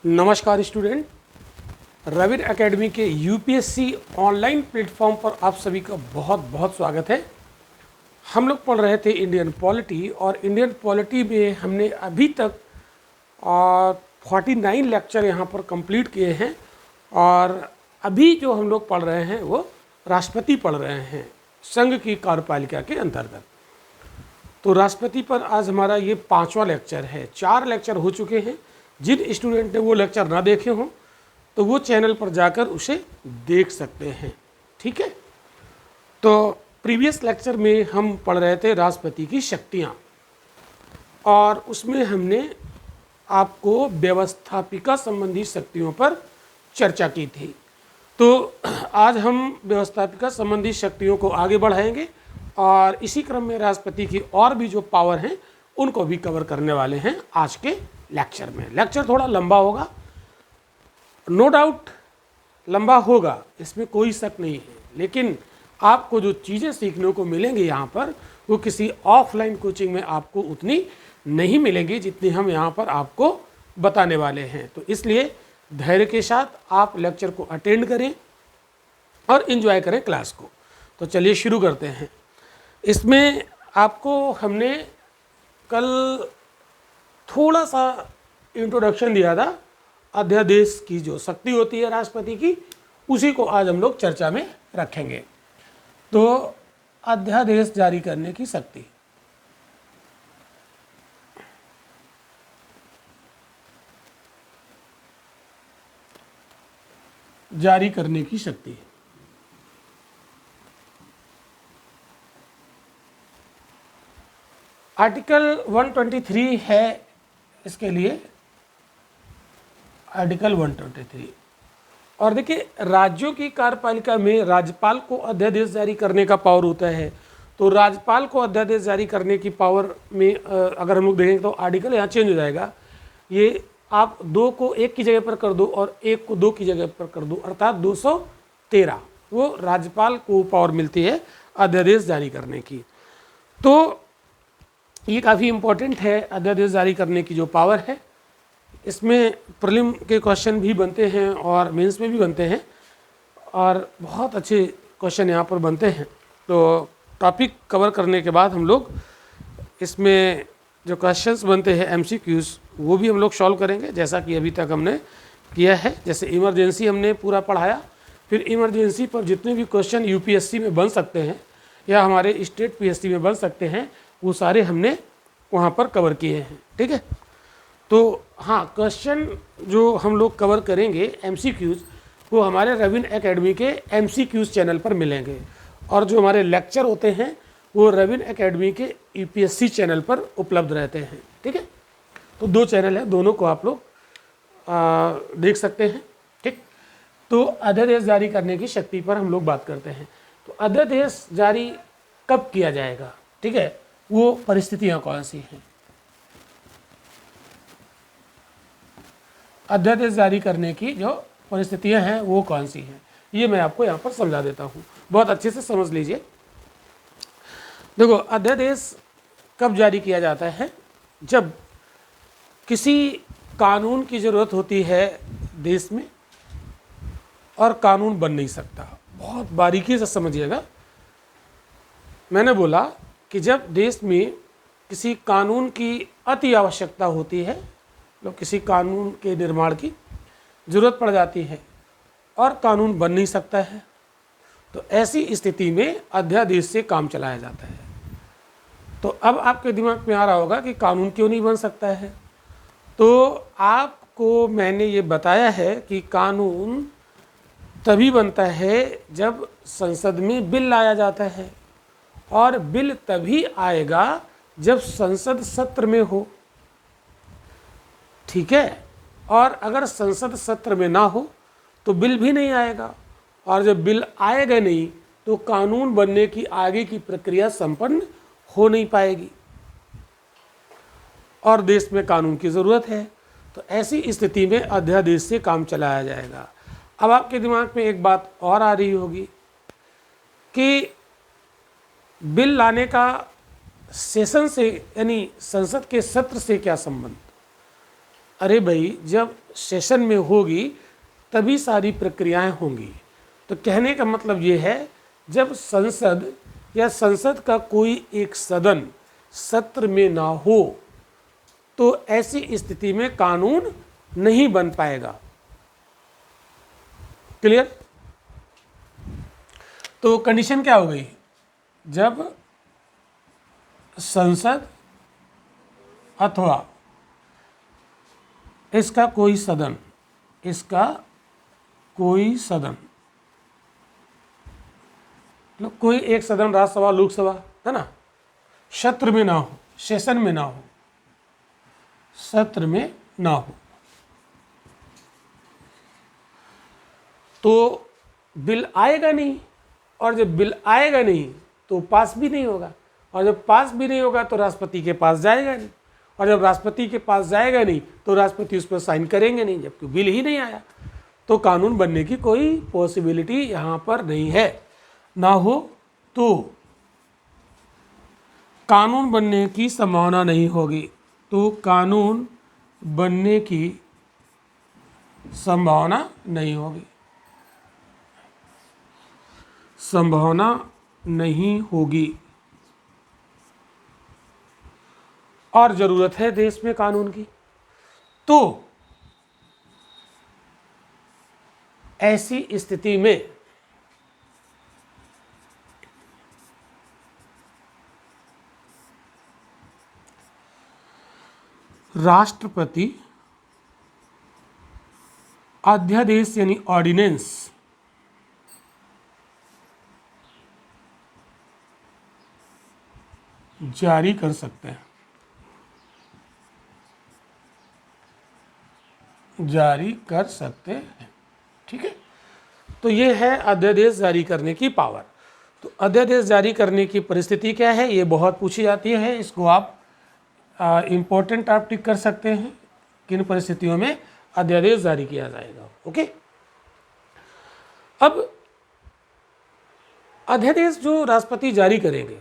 नमस्कार स्टूडेंट, रविर एकेडमी के यूपीएससी ऑनलाइन प्लेटफॉर्म पर आप सभी का बहुत बहुत स्वागत है। हम लोग पढ़ रहे थे इंडियन पॉलिटी और इंडियन पॉलिटी में हमने अभी तक 49 लेक्चर यहाँ पर कंप्लीट किए हैं और अभी जो हम लोग पढ़ रहे हैं वो राष्ट्रपति पढ़ रहे हैं संघ की कार्यपालिका के अंतर्गत। तो राष्ट्रपति पर आज हमारा ये 5वां लेक्चर है। 4 लेक्चर हो चुके हैं। जिन स्टूडेंट ने वो लेक्चर ना देखे हों तो वो चैनल पर जाकर उसे देख सकते हैं। ठीक है, तो प्रीवियस लेक्चर में हम पढ़ रहे थे राष्ट्रपति की शक्तियाँ और उसमें हमने आपको व्यवस्थापिका संबंधी शक्तियों पर चर्चा की थी। तो आज हम व्यवस्थापिका संबंधी शक्तियों को आगे बढ़ाएंगे और इसी क्रम में राष्ट्रपति की और भी जो पावर हैं उनको भी कवर करने वाले हैं आज के लेक्चर में। लेक्चर थोड़ा लंबा होगा, नो डाउट लंबा होगा, इसमें कोई शक नहीं है, लेकिन आपको जो चीज़ें सीखने को मिलेंगी यहाँ पर वो किसी ऑफलाइन कोचिंग में आपको उतनी नहीं मिलेंगी जितनी हम यहाँ पर आपको बताने वाले हैं। तो इसलिए धैर्य के साथ आप लेक्चर को अटेंड करें और एंजॉय करें क्लास को। तो चलिए शुरू करते हैं। इसमें आपको हमने कल थोड़ा सा इंट्रोडक्शन दिया था, अध्यादेश की जो शक्ति होती है राष्ट्रपति की, उसी को आज हम लोग चर्चा में रखेंगे। तो अध्यादेश जारी करने की शक्ति, जारी करने की शक्ति आर्टिकल 123 है। इसके लिए आर्टिकल 123 और देखिए राज्यों की कार्यपालिका में राज्यपाल को अध्यादेश जारी करने का पावर होता है। तो राज्यपाल को अध्यादेश जारी करने की पावर में अगर हम लोग देखें तो आर्टिकल यहाँ चेंज हो जाएगा। ये आप 2 को 1 की जगह पर कर दो और 1 को 2 की जगह पर कर दो, अर्थात 213 वो राज्यपाल को पावर मिलती है अध्यादेश जारी करने की। तो ये काफ़ी इम्पोर्टेंट है अध्यादेश जारी करने की जो पावर है। इसमें प्रीलिम के क्वेश्चन भी बनते हैं और मेंस में भी बनते हैं और बहुत अच्छे क्वेश्चन यहाँ पर बनते हैं। तो टॉपिक कवर करने के बाद हम लोग इसमें जो क्वेश्चंस बनते हैं एमसीक्यूज़ वो भी हम लोग सॉल्व करेंगे, जैसा कि अभी तक हमने किया है। जैसे इमरजेंसी हमने पूरा पढ़ाया, फिर इमरजेंसी पर जितने भी क्वेश्चन यूपीएससी में बन सकते हैं या हमारे स्टेट पीएससी में बन सकते हैं वो सारे हमने वहाँ पर कवर किए हैं। ठीक है, तो हाँ, क्वेश्चन जो हम लोग कवर करेंगे एमसीक्यूज़ वो हमारे रविन एकेडमी के एमसीक्यूज़ चैनल पर मिलेंगे और जो हमारे लेक्चर होते हैं वो रविन एकेडमी के यूपीएससी चैनल पर उपलब्ध रहते हैं। ठीक है, तो 2 चैनल हैं, दोनों को आप लोग देख सकते हैं। ठीक, तो अध्यादेश जारी करने की शक्ति पर हम लोग बात करते हैं। तो अध्यादेश जारी कब किया जाएगा, ठीक है, वो परिस्थितियाँ कौन सी हैं, अध्यादेश जारी करने की जो परिस्थितियां हैं वो कौन सी हैं, ये मैं आपको यहाँ पर समझा देता हूँ, बहुत अच्छे से समझ लीजिए। देखो, अध्यादेश कब जारी किया जाता है, जब किसी कानून की ज़रूरत होती है देश में और कानून बन नहीं सकता। बहुत बारीकी से समझिएगा, मैंने बोला कि जब देश में किसी कानून की अति आवश्यकता होती है, लोग किसी कानून के निर्माण की ज़रूरत पड़ जाती है और कानून बन नहीं सकता है, तो ऐसी स्थिति में अध्यादेश से काम चलाया जाता है। तो अब आपके दिमाग में आ रहा होगा कि कानून क्यों नहीं बन सकता है। तो आपको मैंने ये बताया है कि कानून तभी बनता है जब संसद में बिल लाया जाता है और बिल तभी आएगा जब संसद सत्र में हो। ठीक है, और अगर संसद सत्र में ना हो तो बिल भी नहीं आएगा और जब बिल आएगा नहीं तो कानून बनने की आगे की प्रक्रिया संपन्न हो नहीं पाएगी और देश में कानून की ज़रूरत है। तो ऐसी स्थिति में अध्यादेश से काम चलाया जाएगा। अब आपके दिमाग में एक बात और आ रही होगी कि बिल लाने का सेशन से यानी संसद के सत्र से क्या संबंध। अरे भाई, जब सेशन में होगी तभी सारी प्रक्रियाएं होंगी। तो कहने का मतलब ये है, जब संसद या संसद का कोई एक सदन सत्र में ना हो तो ऐसी स्थिति में कानून नहीं बन पाएगा। क्लियर? तो कंडीशन क्या हो गई? जब संसद अथवा इसका कोई सदन मतलब कोई एक सदन, राज्यसभा लोकसभा है ना, सत्र में ना हो, सेशन में ना हो, सत्र में ना हो, तो बिल आएगा नहीं। और जब बिल आएगा नहीं तो पास भी नहीं होगा, और जब पास भी नहीं होगा तो राष्ट्रपति के पास जाएगा नहीं, और जब राष्ट्रपति के पास जाएगा नहीं तो राष्ट्रपति उस पर साइन करेंगे नहीं, जबकि बिल ही नहीं आया। तो कानून बनने की कोई पॉसिबिलिटी यहाँ पर नहीं है। ना हो तो कानून बनने की संभावना नहीं होगी। तो कानून बनने की संभावना नहीं होगी, संभावना नहीं होगी। और जरूरत है देश में कानून की। तो ऐसी स्थिति में राष्ट्रपति अध्यादेश यानी ऑर्डिनेंस जारी कर सकते हैं, जारी कर सकते हैं। ठीक है, तो ये है अध्यादेश जारी करने की पावर। तो अध्यादेश जारी करने की परिस्थिति क्या है, ये बहुत पूछी जाती है। इसको आप इम्पोर्टेंट आप टिक कर सकते हैं, किन परिस्थितियों में अध्यादेश जारी किया जाएगा। ओके, अब अध्यादेश जो राष्ट्रपति जारी करेंगे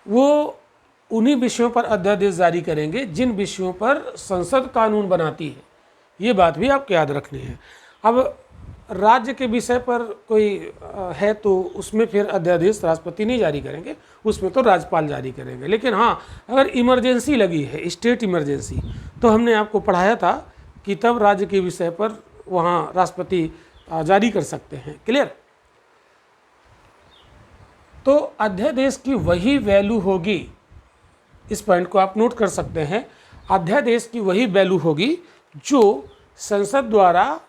वो उन्हीं विषयों पर अध्यादेश जारी करेंगे जिन विषयों पर संसद कानून बनाती है। ये बात भी आपको याद रखनी है। अब राज्य के विषय पर कोई है तो उसमें फिर अध्यादेश राष्ट्रपति नहीं जारी करेंगे, उसमें तो राज्यपाल जारी करेंगे। लेकिन हाँ, अगर इमरजेंसी लगी है, स्टेट इमरजेंसी, तो हमने आपको पढ़ाया था कि तब राज्य के विषय पर वहाँ राष्ट्रपति जारी कर सकते हैं। क्लियर? तो अध्यादेश की वही वैल्यू होगी, इस पॉइंट को आप नोट कर सकते हैं। अध्यादेश की वही वैल्यू होगी जो संसद द्वारा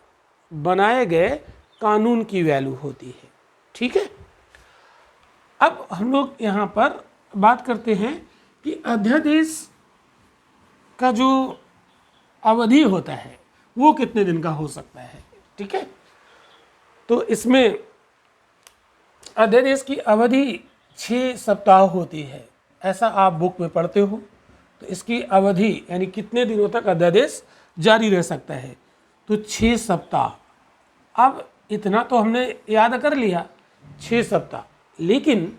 बनाए गए कानून की वैल्यू होती है। ठीक है, अब हम लोग यहाँ पर बात करते हैं कि अध्यादेश का जो अवधि होता है वो कितने दिन का हो सकता है। ठीक है, तो इसमें अध्यादेश की अवधि 6 सप्ताह होती है, ऐसा आप बुक में पढ़ते हो। तो इसकी अवधि यानी कितने दिनों तक अध्यादेश जारी रह सकता है, तो 6 सप्ताह। अब इतना तो हमने याद कर लिया, 6 सप्ताह, लेकिन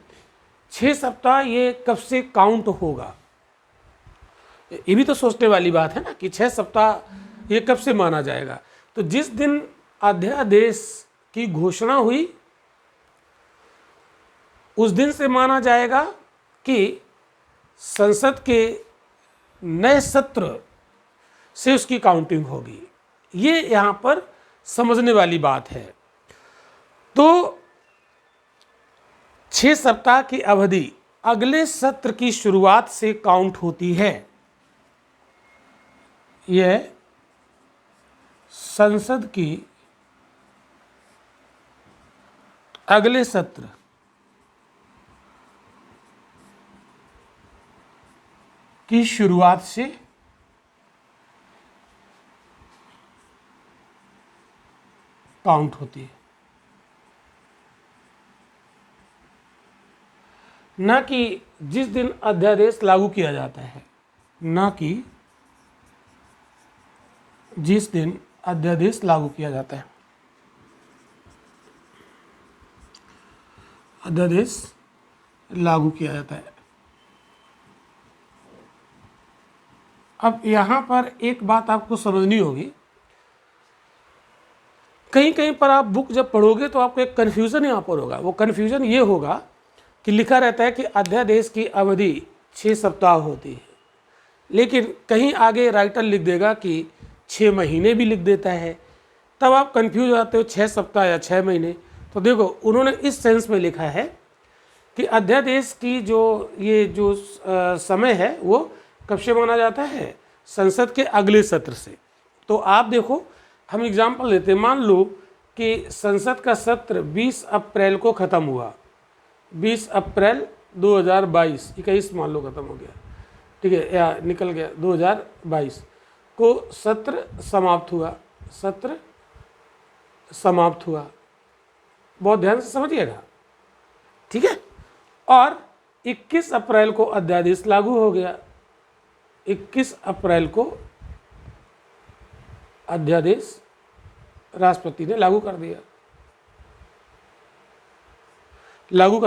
6 सप्ताह ये कब से काउंट होगा, ये भी तो सोचने वाली बात है ना कि 6 सप्ताह ये कब से माना जाएगा। तो जिस दिन अध्यादेश की घोषणा हुई उस दिन से माना जाएगा कि संसद के नए सत्र से उसकी काउंटिंग होगी। ये यहाँ पर समझने वाली बात है। तो 6 सप्ताह की अवधि अगले सत्र की शुरुआत से काउंट होती है। यह संसद की अगले सत्र की शुरुआत से काउंट होती है, न कि जिस दिन अध्यादेश लागू किया जाता है, न कि जिस दिन अध्यादेश लागू किया जाता है। अध्यादेश लागू किया जाता है अब यहाँ पर एक बात आपको समझनी होगी, कहीं कहीं पर आप बुक जब पढ़ोगे तो आपको एक कन्फ्यूज़न यहाँ पर होगा। वो कन्फ्यूज़न ये होगा कि लिखा रहता है कि अध्यादेश की अवधि 6 सप्ताह होती है, लेकिन कहीं आगे राइटर लिख देगा कि 6 महीने भी लिख देता है। तब आप कन्फ्यूज हो जाते हो 6 सप्ताह या 6 महीने। तो देखो उन्होंने इस सेंस में लिखा है कि अध्यादेश की जो समय है वो कब से माना जाता है, संसद के अगले सत्र से। तो आप देखो, हम एग्जाम्पल लेते हैं, मान लो कि संसद का सत्र 20 अप्रैल को ख़त्म हुआ, 20 अप्रैल 2022, 21 मान लो ख़त्म हो गया, ठीक है, या निकल गया 2022 को सत्र समाप्त हुआ, सत्र समाप्त हुआ। बहुत ध्यान से समझिएगा, ठीक है। और 21 अप्रैल को अध्यादेश लागू हो गया, 21 अप्रैल को अध्यादेश राष्ट्रपति ने लागू कर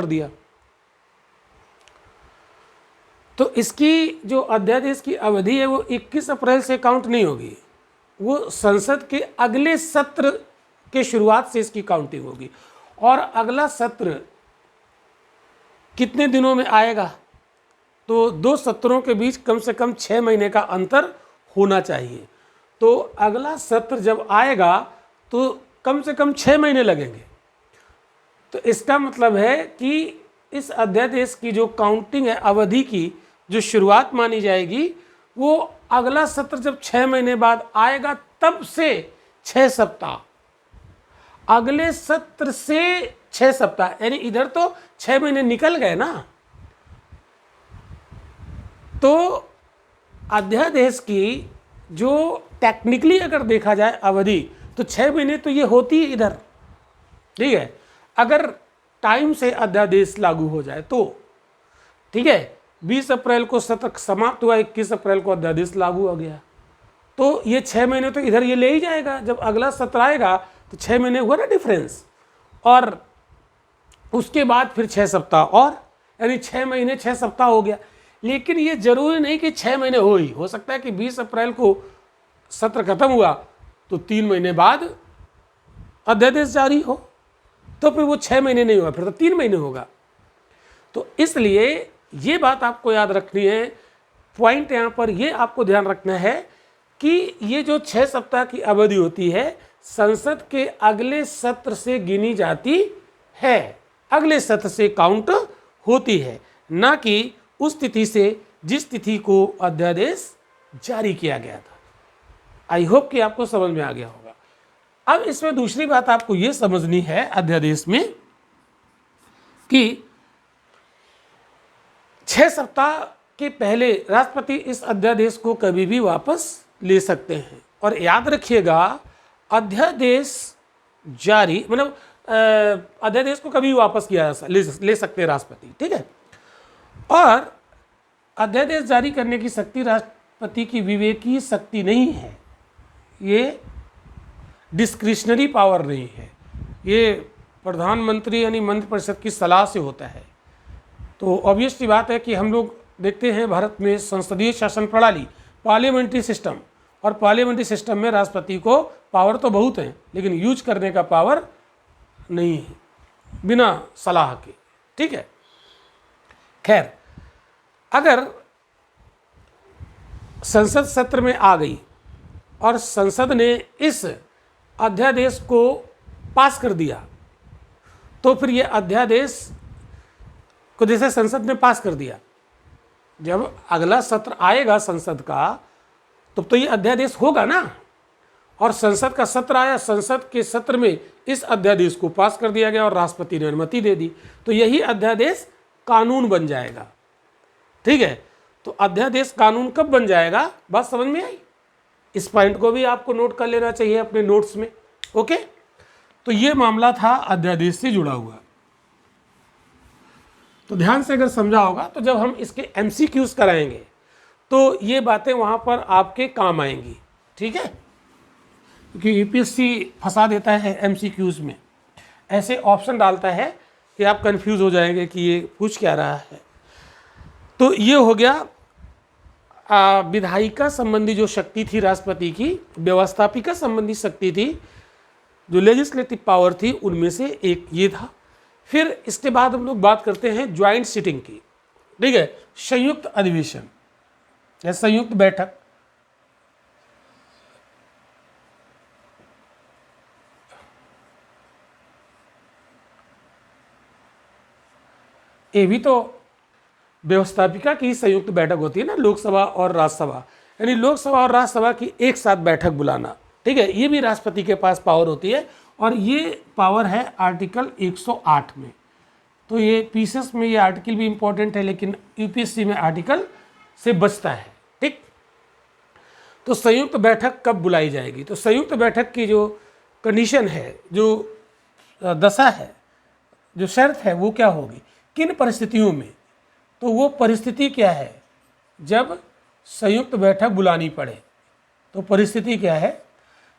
दिया। तो इसकी जो अध्यादेश की अवधि है वो 21 अप्रैल से काउंट नहीं होगी, वो संसद के अगले सत्र के शुरुआत से इसकी काउंटिंग होगी। और अगला सत्र कितने दिनों में आएगा, तो 2 सत्रों के बीच कम से कम 6 महीने का अंतर होना चाहिए। तो अगला सत्र जब आएगा तो कम से कम 6 महीने लगेंगे। तो इसका मतलब है कि इस अध्यादेश की जो काउंटिंग है, अवधि की जो शुरुआत मानी जाएगी, वो अगला सत्र जब 6 महीने बाद आएगा तब से 6 सप्ताह, अगले सत्र से 6 सप्ताह, यानी इधर तो 6 महीने निकल गए ना। तो अध्यादेश की जो टेक्निकली अगर देखा जाए अवधि, तो 6 महीने तो ये होती है इधर, ठीक है, अगर टाइम से अध्यादेश लागू हो जाए तो, ठीक है। 20 अप्रैल को सत्र समाप्त हुआ, 21 अप्रैल को अध्यादेश लागू हो गया, तो ये 6 महीने तो इधर ये ले ही जाएगा। जब अगला सत्र आएगा तो 6 महीने हुआ ना डिफरेंस, और उसके बाद फिर 6 सप्ताह और, यानी 6 महीने 6 सप्ताह हो गया। लेकिन ये जरूरी नहीं कि 6 महीने हो सकता है कि 20 अप्रैल को सत्र खत्म हुआ तो 3 महीने बाद अध्यादेश जारी हो, तो फिर वो 6 महीने नहीं होगा, फिर तो 3 महीने होगा। तो इसलिए ये बात आपको याद रखनी है, पॉइंट यहाँ पर ये आपको ध्यान रखना है कि ये जो 6 सप्ताह की अवधि होती है संसद के अगले सत्र से गिनी जाती है, अगले सत्र से काउंट होती है, ना कि उस तिथि से जिस तिथि को अध्यादेश जारी किया गया था। आई होप कि आपको समझ में आ गया होगा। अब इसमें दूसरी बात आपको ये समझनी है अध्यादेश में कि 6 सप्ताह के पहले राष्ट्रपति इस अध्यादेश को कभी भी वापस ले सकते हैं। और याद रखिएगा, अध्यादेश जारी मतलब अध्यादेश को कभी वापस ले सकते हैं राष्ट्रपति, ठीक है। और अध्यादेश जारी करने की शक्ति राष्ट्रपति की विवेकीय शक्ति नहीं है, ये डिस्क्रिशनरी पावर नहीं है, ये प्रधानमंत्री यानी मंत्रिपरिषद की सलाह से होता है। तो ऑब्वियस सी बात है कि हम लोग देखते हैं भारत में संसदीय शासन प्रणाली, पार्लियामेंट्री सिस्टम, और पार्लियामेंट्री सिस्टम में राष्ट्रपति को पावर तो बहुत है लेकिन यूज करने का पावर नहीं है, बिना सलाह के, ठीक है। खैर, अगर संसद सत्र में आ गई और संसद ने इस अध्यादेश को पास कर दिया, तो फिर ये अध्यादेश को जैसे संसद ने पास कर दिया, जब अगला सत्र आएगा संसद का तो ये अध्यादेश होगा ना। और संसद का सत्र आया, संसद के सत्र में इस अध्यादेश को पास कर दिया गया और राष्ट्रपति ने अनुमति दे दी, तो यही अध्यादेश कानून बन जाएगा, ठीक है। तो अध्यादेश कानून कब बन जाएगा, बात समझ में आई। इस पॉइंट को भी आपको नोट कर लेना चाहिए अपने नोट्स में, ओके। तो ये मामला था अध्यादेश से जुड़ा हुआ। तो ध्यान से अगर समझा होगा तो जब हम इसके MCQs कराएंगे तो ये बातें वहाँ पर आपके काम आएंगी, ठीक है। क्योंकि UPSC फंसा देता है MCQs में, ऐसे ऑप्शन डालता है कि आप कंफ्यूज हो जाएंगे कि ये पूछ क्या रहा है। तो ये हो गया विधायिका संबंधी जो शक्ति थी राष्ट्रपति की, व्यवस्थापिका संबंधी शक्ति थी, जो लेजिस्लेटिव पावर थी, उनमें से एक ये था। फिर इसके बाद हम लोग बात करते हैं ज्वाइंट सिटिंग की, ठीक है, संयुक्त अधिवेशन या संयुक्त बैठक। ये भी तो व्यवस्थापिका की संयुक्त बैठक होती है ना, लोकसभा और राज्यसभा, यानी लोकसभा और राज्यसभा की एक साथ बैठक बुलाना, ठीक है, ये भी राष्ट्रपति के पास पावर होती है। और ये पावर है आर्टिकल 108 में। तो ये पीसेस में ये आर्टिकल भी इंपॉर्टेंट है, लेकिन यूपीएससी में आर्टिकल से बचता है, ठीक। तो संयुक्त बैठक कब बुलाई जाएगी? तो संयुक्त बैठक की जो कंडीशन है, जो दशा है, जो शर्त है, वो क्या होगी, किन परिस्थितियों में? तो वो परिस्थिति क्या है, जब संयुक्त बैठक बुलानी पड़े। तो परिस्थिति क्या है,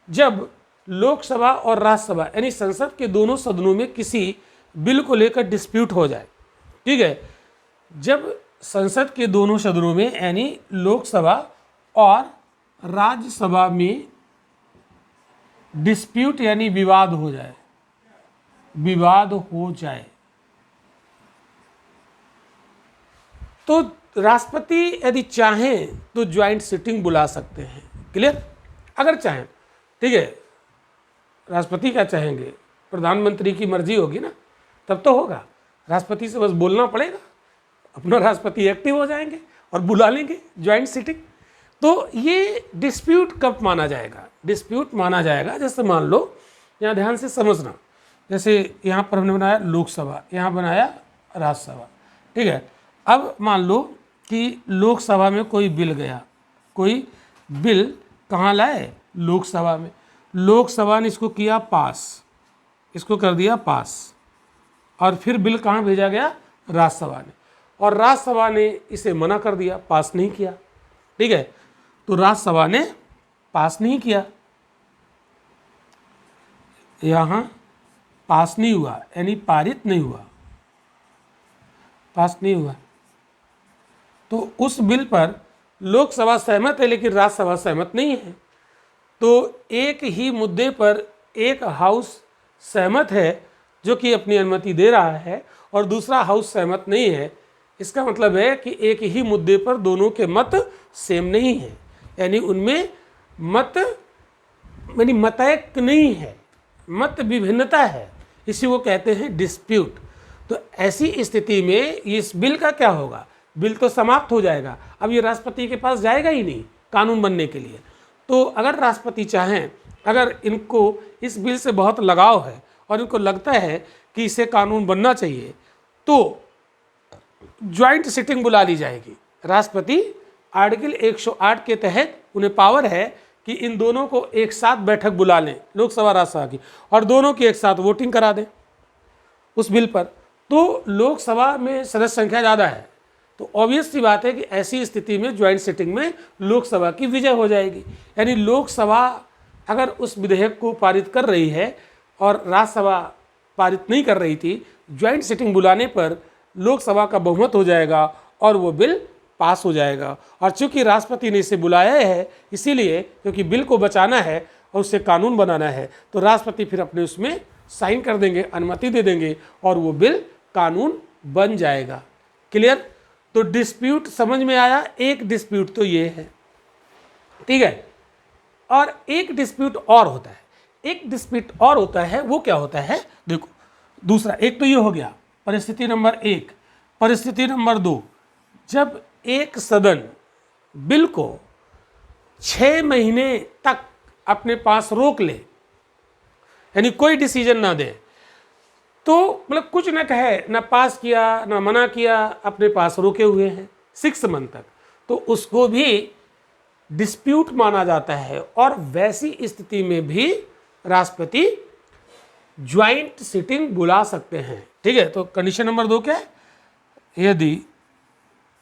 जब लोकसभा और राज्यसभा यानी संसद के दोनों सदनों में किसी बिल को लेकर डिस्प्यूट हो जाए, ठीक है। जब संसद के दोनों सदनों में यानी लोकसभा और राज्यसभा में डिस्प्यूट यानी विवाद हो जाए, विवाद हो जाए, तो राष्ट्रपति यदि चाहें तो ज्वाइंट सिटिंग बुला सकते हैं। क्लियर? अगर चाहें, ठीक है। राष्ट्रपति क्या चाहेंगे? प्रधानमंत्री की मर्जी होगी ना, तब तो होगा। राष्ट्रपति से बस बोलना पड़ेगा, अपना राष्ट्रपति एक्टिव हो जाएंगे और बुला लेंगे ज्वाइंट सिटिंग। तो ये डिस्प्यूट कब माना जाएगा? डिस्प्यूट माना जाएगा जैसे मान लो, यहाँ ध्यान से समझना, जैसे यहाँ पर हमने बनाया लोकसभा, यहाँ बनाया राज्यसभा, ठीक है। अब मान लो कि लोकसभा में कोई बिल गया, कोई बिल कहाँ लाए? लोकसभा में। लोकसभा ने इसको किया पास, इसको कर दिया पास, और फिर बिल कहाँ भेजा गया? राज्यसभा ने, और राज्यसभा ने इसे मना कर दिया, पास नहीं किया, ठीक है। तो राज्यसभा ने पास नहीं किया, यहाँ पास नहीं हुआ यानी पारित नहीं हुआ, पास नहीं हुआ। तो उस बिल पर लोकसभा सहमत है लेकिन राज्यसभा सहमत नहीं है। तो एक ही मुद्दे पर एक हाउस सहमत है जो कि अपनी अनुमति दे रहा है, और दूसरा हाउस सहमत नहीं है। इसका मतलब है कि एक ही मुद्दे पर दोनों के मत सेम नहीं है, यानी उनमें मत यानी मतैक नहीं है, मत विभिन्नता है। इसी को कहते हैं डिस्प्यूट। तो ऐसी स्थिति में इस बिल का क्या होगा? बिल तो समाप्त हो जाएगा, अब ये राष्ट्रपति के पास जाएगा ही नहीं कानून बनने के लिए। तो अगर राष्ट्रपति चाहें, अगर इनको इस बिल से बहुत लगाव है और इनको लगता है कि इसे कानून बनना चाहिए, तो ज्वाइंट सिटिंग बुला ली जाएगी। राष्ट्रपति आर्टिकल 108 के तहत उन्हें पावर है कि इन दोनों को एक साथ बैठक बुला लें, लोकसभा राज्यसभा की, और दोनों की एक साथ वोटिंग करा दें उस बिल पर। तो लोकसभा में सदस्य संख्या ज़्यादा है, तो ऑब्वियस सी बात है कि ऐसी स्थिति में ज्वाइंट सिटिंग में लोकसभा की विजय हो जाएगी। यानी लोकसभा अगर उस विधेयक को पारित कर रही है और राज्यसभा पारित नहीं कर रही थी, ज्वाइंट सिटिंग बुलाने पर लोकसभा का बहुमत हो जाएगा और वो बिल पास हो जाएगा। और चूंकि राष्ट्रपति ने इसे बुलाया है इसीलिए, क्योंकि बिल को बचाना है और उससे कानून बनाना है, तो राष्ट्रपति फिर अपने उसमें साइन कर देंगे, अनुमति दे देंगे, और वो बिल कानून बन जाएगा। क्लियर? तो डिस्प्यूट समझ में आया। एक डिस्प्यूट तो ये है, ठीक है। और एक डिस्प्यूट और होता है, एक डिस्प्यूट और होता है, वो क्या होता है? देखो, दूसरा, एक तो ये हो गया परिस्थिति नंबर 1। परिस्थिति नंबर 2, जब एक सदन बिल को 6 महीने तक अपने पास रोक ले, यानी कोई डिसीजन ना दे, तो मतलब कुछ न कहे, ना पास किया ना मना किया, अपने पास रोके हुए हैं 6 मंथ तक, तो उसको भी डिस्प्यूट माना जाता है। और वैसी स्थिति में भी राष्ट्रपति ज्वाइंट सिटिंग बुला सकते हैं, ठीक है। तो कंडीशन नंबर 2 क्या है? यदि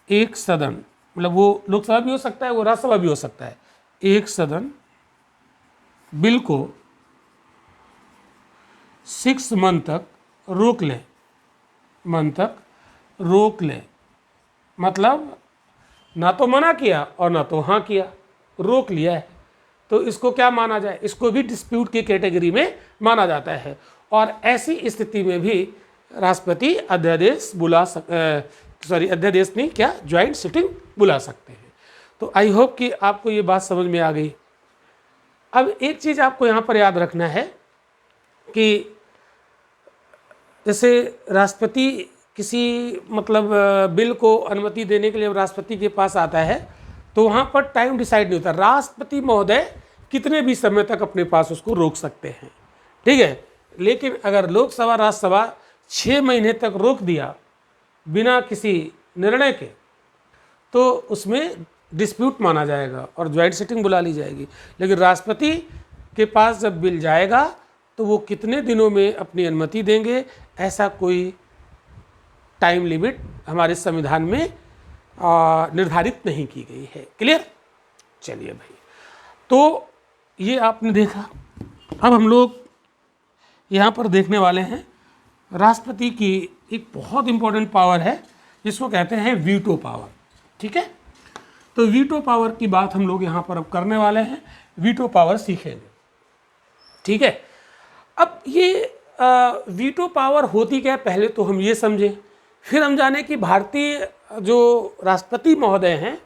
एक सदन, मतलब वो लोकसभा भी हो सकता है, वो राज्यसभा भी हो सकता है, एक सदन बिल को 6 मंथ तक रोक ले, मंथ तक रोक ले, मतलब ना तो मना किया और ना तो हाँ किया, रोक लिया है, तो इसको क्या माना जाए? इसको भी डिस्प्यूट की कैटेगरी में माना जाता है। और ऐसी स्थिति में भी राष्ट्रपति अध्यादेश अध्यादेश नहीं, क्या, ज्वाइंट सिटिंग बुला सकते हैं। तो आई होप कि आपको ये बात समझ में आ गई। अब एक चीज़ आपको यहाँ पर याद रखना है कि जैसे राष्ट्रपति किसी मतलब बिल को अनुमति देने के लिए राष्ट्रपति के पास आता है, तो वहाँ पर टाइम डिसाइड नहीं होता। राष्ट्रपति महोदय कितने भी समय तक अपने पास उसको रोक सकते हैं, ठीक है। लेकिन अगर लोकसभा राज्यसभा 6 महीने तक रोक दिया बिना किसी निर्णय के, तो उसमें डिस्प्यूट माना जाएगा और ज्वाइंट सिटिंग बुला ली जाएगी। लेकिन राष्ट्रपति के पास जब बिल जाएगा तो वो कितने दिनों में अपनी अनुमति देंगे, ऐसा कोई टाइम लिमिट हमारे संविधान में निर्धारित नहीं की गई है। क्लियर? चलिए भाई, तो ये आपने देखा। अब हम लोग यहाँ पर देखने वाले हैं राष्ट्रपति की एक बहुत इंपॉर्टेंट पावर है जिसको कहते हैं वीटो पावर, ठीक है। तो वीटो पावर की बात हम लोग यहाँ पर अब करने वाले हैं, वीटो पावर सीखेंगे, ठीक है। अब ये वीटो पावर होती क्या है, पहले तो हम ये समझें, फिर हम जाने कि भारतीय जो राष्ट्रपति महोदय हैं,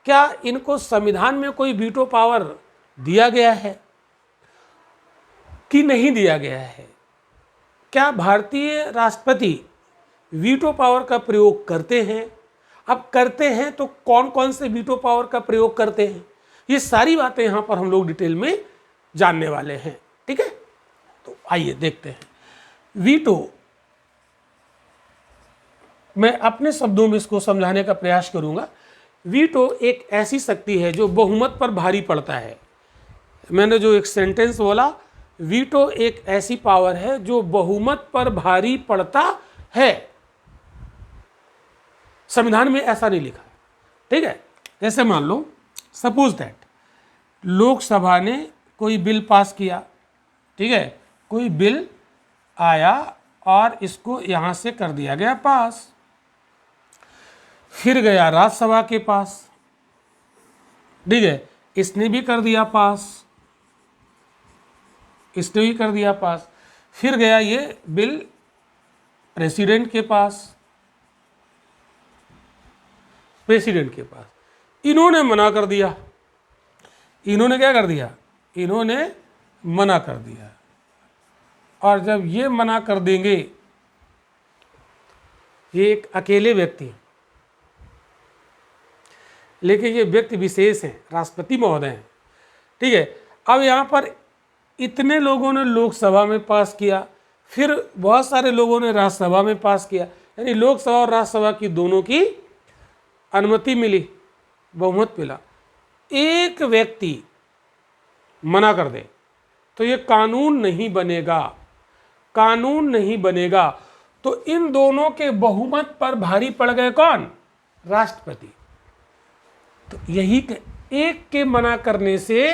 क्या इनको संविधान में कोई वीटो पावर दिया गया है कि नहीं दिया गया है। क्या भारतीय राष्ट्रपति वीटो पावर का प्रयोग करते हैं? अब करते हैं तो कौन कौन से वीटो पावर का प्रयोग करते हैं, ये सारी बातें यहाँ पर हम लोग डिटेल में जानने वाले हैं, ठीक है। तो आइए देखते हैं। वीटो, मैं अपने शब्दों में इसको समझाने का प्रयास करूंगा। वीटो एक ऐसी शक्ति है जो बहुमत पर भारी पड़ता है। मैंने जो एक सेंटेंस बोला, वीटो एक ऐसी पावर है जो बहुमत पर भारी पड़ता है, संविधान में ऐसा नहीं लिखा, ठीक है। जैसे मान लो, सपोज दैट लोकसभा ने कोई बिल पास किया, ठीक है, कोई बिल आया और इसको यहाँ से कर दिया गया पास, फिर गया राज्यसभा के पास, ठीक है, इसने भी कर दिया पास, इसने भी कर दिया पास, फिर गया ये बिल प्रेसिडेंट के पास, प्रेसिडेंट के पास, इन्होंने मना कर दिया। इन्होंने क्या कर दिया? इन्होंने मना कर दिया। और जब ये मना कर देंगे, ये एक अकेले व्यक्ति हैं, लेकिन ये व्यक्ति विशेष हैं, राष्ट्रपति महोदय हैं, ठीक है। अब यहाँ पर इतने लोगों ने लोकसभा में पास किया, फिर बहुत सारे लोगों ने राज्यसभा में पास किया, यानी लोकसभा और राज्यसभा की दोनों की अनुमति मिली, बहुमत मिला। एक व्यक्ति मना कर दे तो ये कानून नहीं बनेगा, कानून नहीं बनेगा। तो इन दोनों के बहुमत पर भारी पड़ गए कौन? राष्ट्रपति। तो यही एक के मना करने से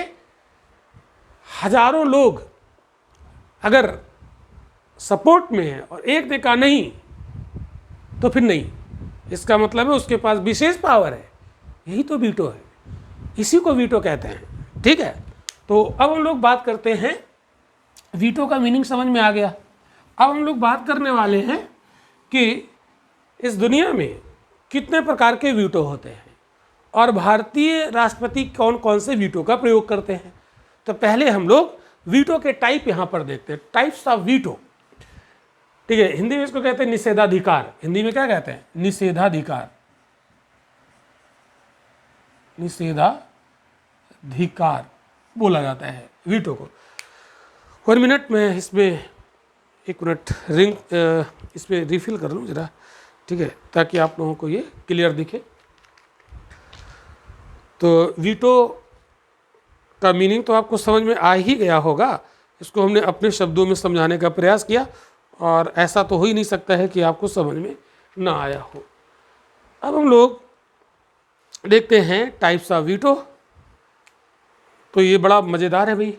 हजारों लोग अगर सपोर्ट में है और एक ने कहा नहीं, तो फिर नहीं, इसका मतलब है उसके पास विशेष पावर है। यही तो वीटो है, इसी को वीटो कहते हैं, ठीक है। तो अब हम लोग बात करते हैं, वीटो का मीनिंग समझ में आ गया। अब हम लोग बात करने वाले हैं कि इस दुनिया में कितने प्रकार के वीटो होते हैं और भारतीय राष्ट्रपति कौन कौन से वीटो का प्रयोग करते हैं। तो पहले हम लोग वीटो के टाइप यहाँ पर देखते हैं, टाइप्स ऑफ वीटो, ठीक है। हिंदी में इसको कहते हैं निषेधाधिकार। हिंदी में क्या कहते हैं? निषेधाधिकार। निषेधाधिकार बोला जाता है वीटो को। 1 मिनट में इसमें 1 मिनट रिंग इसमें रिफिल कर लूँ जरा, ठीक है, ताकि आप लोगों को ये क्लियर दिखे। तो वीटो का मीनिंग तो आपको समझ में आ ही गया होगा। इसको हमने अपने शब्दों में समझाने का प्रयास किया और ऐसा तो हो ही नहीं सकता है कि आपको समझ में ना आया हो। अब हम लोग देखते हैं टाइप्स ऑफ वीटो। तो ये बड़ा मज़ेदार है भाई,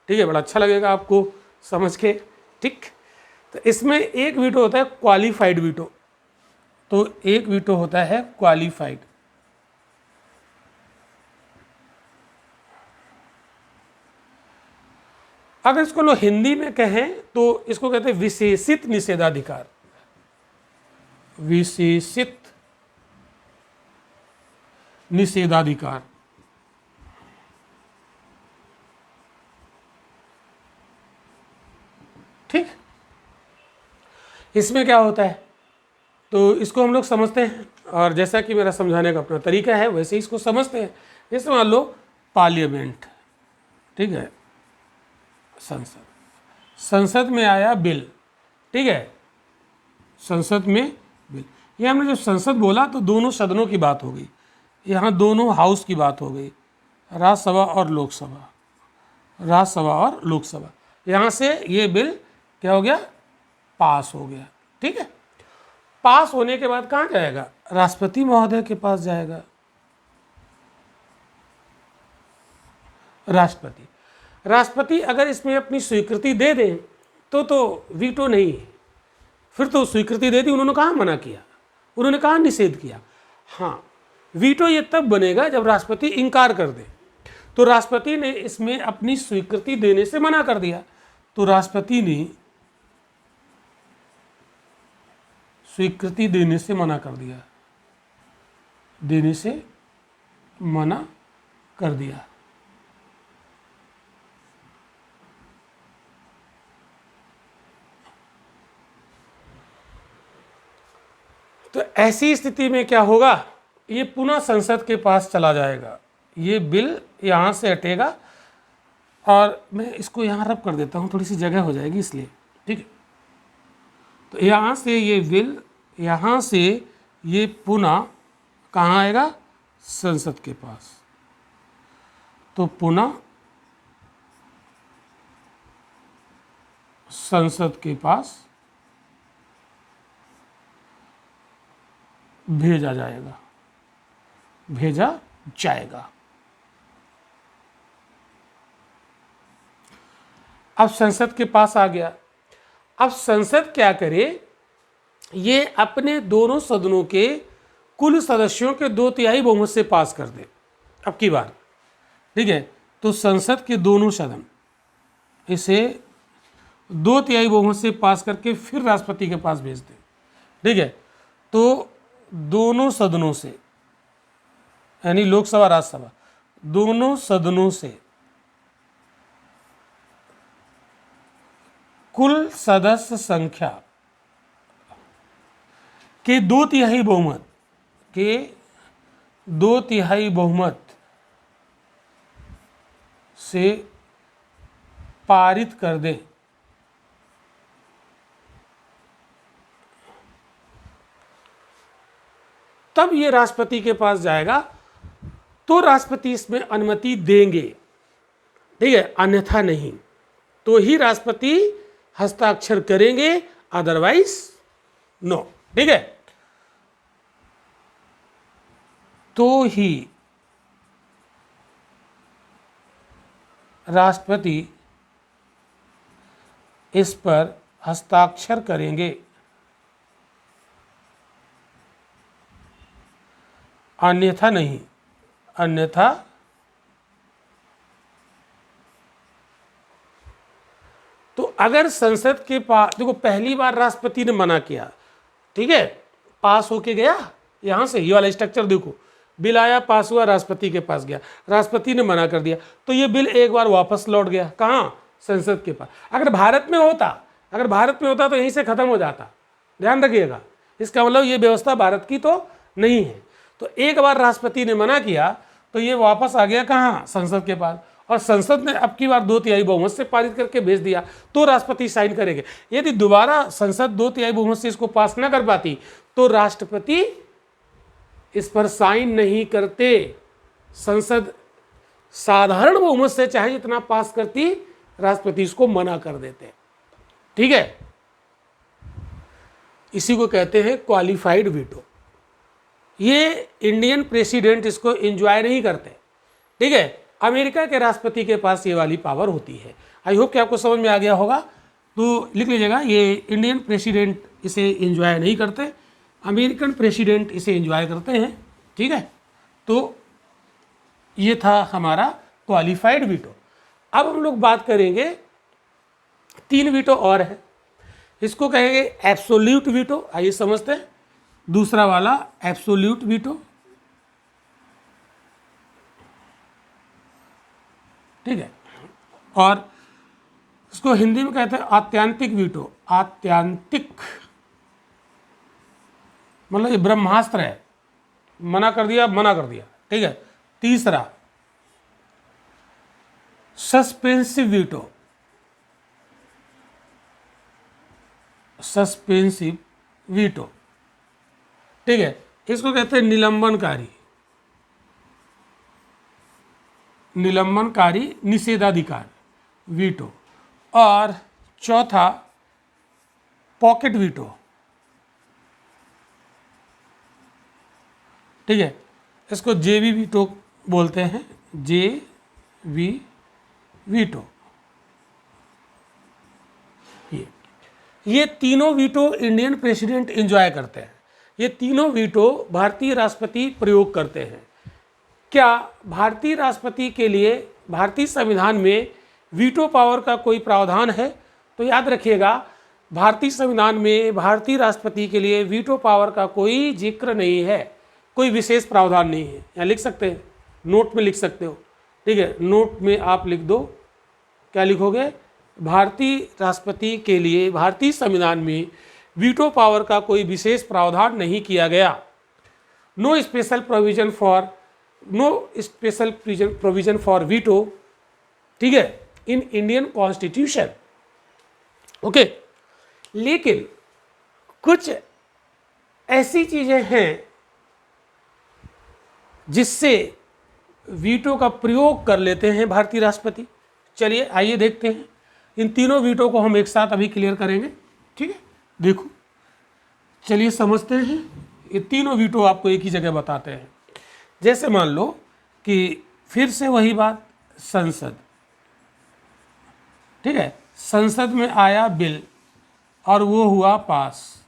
ठीक है, बड़ा अच्छा लगेगा आपको समझ के, ठीक। तो इसमें एक वीटो होता है क्वालिफाइड वीटो। तो एक वीटो होता है क्वालिफाइड, अगर इसको लोग हिंदी में कहें तो इसको कहते हैं विशेषित निषेधाधिकार। विशेषित निषेधाधिकार। ठीक, इसमें क्या होता है तो इसको हम लोग समझते हैं, और जैसा कि मेरा समझाने का अपना तरीका है वैसे ही इसको समझते हैं। जैसे मान लो पार्लियामेंट, ठीक है, संसद, संसद में आया बिल, ठीक है, संसद में बिल, ये हमने जब संसद बोला तो दोनों सदनों की बात हो गई, यहाँ दोनों हाउस की बात हो गई, राज्यसभा और लोकसभा, राज्यसभा और लोकसभा। यहाँ से ये बिल क्या हो गया, पास हो गया। ठीक है, पास होने के बाद कहाँ जाएगा, राष्ट्रपति महोदय के पास जाएगा। राष्ट्रपति अगर इसमें अपनी स्वीकृति दे दें तो वीटो नहीं है, फिर तो स्वीकृति दे दी, उन्होंने कहाँ मना किया, उन्होंने कहाँ निषेध किया। हाँ, वीटो ये तब बनेगा जब राष्ट्रपति इनकार कर दे। तो राष्ट्रपति ने इसमें अपनी स्वीकृति देने से मना कर दिया, तो राष्ट्रपति ने स्वीकृति देने से मना कर दिया, देने से मना कर दिया। तो ऐसी स्थिति में क्या होगा, ये पुनः संसद के पास चला जाएगा, ये बिल यहाँ से हटेगा, और मैं इसको यहाँ रब कर देता हूँ, थोड़ी सी जगह हो जाएगी इसलिए। ठीक है, तो यहाँ से ये बिल, यहाँ से ये पुनः कहाँ आएगा, संसद के पास। तो पुनः संसद के पास भेजा जाएगा, भेजा जाएगा। अब संसद के पास आ गया। अब संसद क्या करे, ये अपने दोनों सदनों के कुल सदस्यों के 2/3 बहुमत से पास कर दे अब की बार। ठीक है, तो संसद के दोनों सदन इसे 2/3 बहुमत से पास करके फिर राष्ट्रपति के पास भेज दे। ठीक है, तो दोनों सदनों से, यानी लोकसभा राज्यसभा, दोनों सदनों से कुल सदस्य संख्या के 2/3 बहुमत, के 2/3 बहुमत से पारित कर दे। तब ये राष्ट्रपति के पास जाएगा, तो राष्ट्रपति इसमें अनुमति देंगे। ठीक है, अन्यथा नहीं, तो ही राष्ट्रपति हस्ताक्षर करेंगे, अदरवाइज नो। ठीक है, तो ही राष्ट्रपति इस पर हस्ताक्षर करेंगे, अन्यथा नहीं, अन्यथा तो अगर संसद के पास, देखो पहली बार राष्ट्रपति ने मना किया, ठीक है, पास होके गया, यहाँ से ये वाला स्ट्रक्चर देखो, बिल आया, पास हुआ, राष्ट्रपति के पास गया, राष्ट्रपति ने मना कर दिया, तो ये बिल एक बार वापस लौट गया, कहाँ, संसद के पास। अगर भारत में होता, तो यहीं से खत्म हो जाता, ध्यान रखिएगा, इसका मतलब ये व्यवस्था भारत की तो नहीं है। तो एक बार राष्ट्रपति ने मना किया तो ये वापस आ गया कहाँ, संसद के पास, और संसद ने अब की बार 2/3 बहुमत से पारित करके भेज दिया, तो राष्ट्रपति साइन करेंगे। यदि दोबारा संसद 2/3 बहुमत से इसको पास न कर पाती तो राष्ट्रपति इस पर साइन नहीं करते। संसद साधारण बहुमत से चाहे जितना पास करती, राष्ट्रपति इसको मना कर देते। ठीक है, इसी को कहते हैं क्वालिफाइड वीटो। ये इंडियन प्रेसिडेंट इसको एंजॉय नहीं करते। ठीक है, अमेरिका के राष्ट्रपति के पास ये वाली पावर होती है। आई होप कि आपको समझ में आ गया होगा, तो लिख लीजिएगा, ये इंडियन प्रेसिडेंट इसे एंजॉय नहीं करते, अमेरिकन प्रेसिडेंट इसे एंजॉय करते हैं। ठीक है, तो ये था हमारा क्वालिफाइड वीटो। अब हम लोग बात करेंगे तीन वीटो और है, इसको कहेंगे एब्सोल्यूट वीटो। आइए समझते हैं दूसरा वाला एब्सोल्यूट वीटो, ठीक है। और इसको हिंदी में कहते हैं आत्यांतिक वीटो। आत्यांतिक मतलब ये ब्रह्मास्त्र है, मना कर दिया, मना कर दिया, ठीक है। तीसरा सस्पेंसिव वीटो, सस्पेंसिव वीटो, ठीक है। इसको कहते हैं निलंबनकारी, निलंबनकारी निषेधाधिकार वीटो। और चौथा पॉकेट वीटो, ठीक है। इसको जेवी वीटो बोलते हैं, जेवी वीटो। ये तीनों वीटो इंडियन प्रेसिडेंट एंजॉय करते हैं। ये तीनों वीटो भारतीय राष्ट्रपति प्रयोग करते हैं। क्या भारतीय राष्ट्रपति के लिए भारतीय संविधान में वीटो पावर का कोई प्रावधान है? तो याद रखिएगा, भारतीय संविधान में भारतीय राष्ट्रपति के लिए वीटो पावर का कोई जिक्र नहीं है, कोई विशेष प्रावधान नहीं है। यहाँ लिख सकते हैं, नोट में लिख सकते हो, ठीक है। नोट में आप लिख दो, क्या लिखोगे? भारतीय राष्ट्रपति के लिए भारतीय संविधान में वीटो पावर का कोई विशेष प्रावधान नहीं किया गया। No special provision for veto, ठीक है, इन इंडियन कॉन्स्टिट्यूशन। ओके, लेकिन कुछ ऐसी चीजें हैं जिससे वीटो का प्रयोग कर लेते हैं भारतीय राष्ट्रपति। चलिए आइए देखते हैं, इन तीनों वीटो को हम एक साथ अभी क्लियर करेंगे, ठीक है। देखो, चलिए समझते हैं। ये तीनों वीटो आपको एक ही जगह बताते हैं। जैसे मान लो कि फिर से वही बात, संसद, ठीक है, संसद में आया बिल और वो हुआ पास,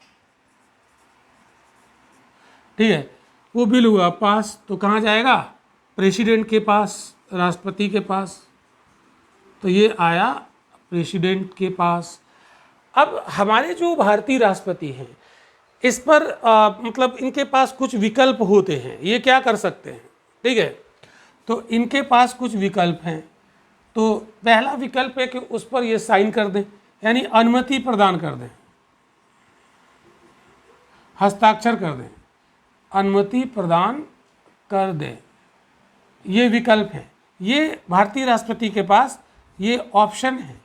ठीक है। वो बिल हुआ पास तो कहाँ जाएगा? प्रेसिडेंट के पास, राष्ट्रपति के पास। तो ये आया प्रेसिडेंट के पास। अब हमारे जो भारतीय राष्ट्रपति हैं, इस पर मतलब इनके पास कुछ विकल्प होते हैं, ये क्या कर सकते हैं, ठीक है। तो इनके पास कुछ विकल्प हैं। तो पहला विकल्प है कि उस पर ये साइन कर दें, यानी अनुमति प्रदान कर दें, हस्ताक्षर कर दें, अनुमति प्रदान कर दें, ये विकल्प है। ये भारतीय राष्ट्रपति के पास ये ऑप्शन है,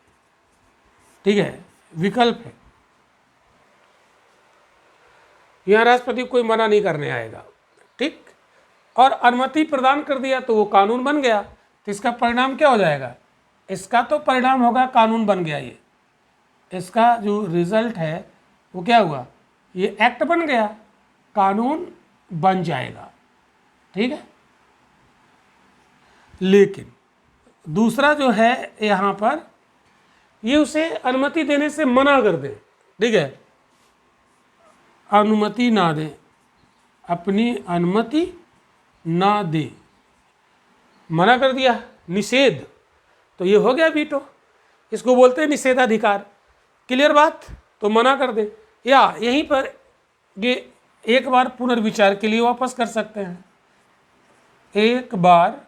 ठीक है, विकल्प है। यहाँ राष्ट्रपति कोई मना नहीं करने आएगा, ठीक। और अनुमति प्रदान कर दिया तो वो कानून बन गया। तो इसका परिणाम क्या हो जाएगा? इसका तो परिणाम होगा कानून बन गया। ये इसका जो रिजल्ट है वो क्या हुआ? ये एक्ट बन गया, कानून बन जाएगा, ठीक है। लेकिन दूसरा जो है यहाँ पर, ये उसे अनुमति देने से मना कर दे, ठीक है, अनुमति ना दे, अपनी अनुमति ना दे, मना कर दिया, निषेध, तो ये हो गया वीटो। इसको बोलते हैं निषेधाधिकार। क्लियर बात? तो मना कर दे, या यहीं पर ये एक बार पुनर्विचार के लिए वापस कर सकते हैं, एक बार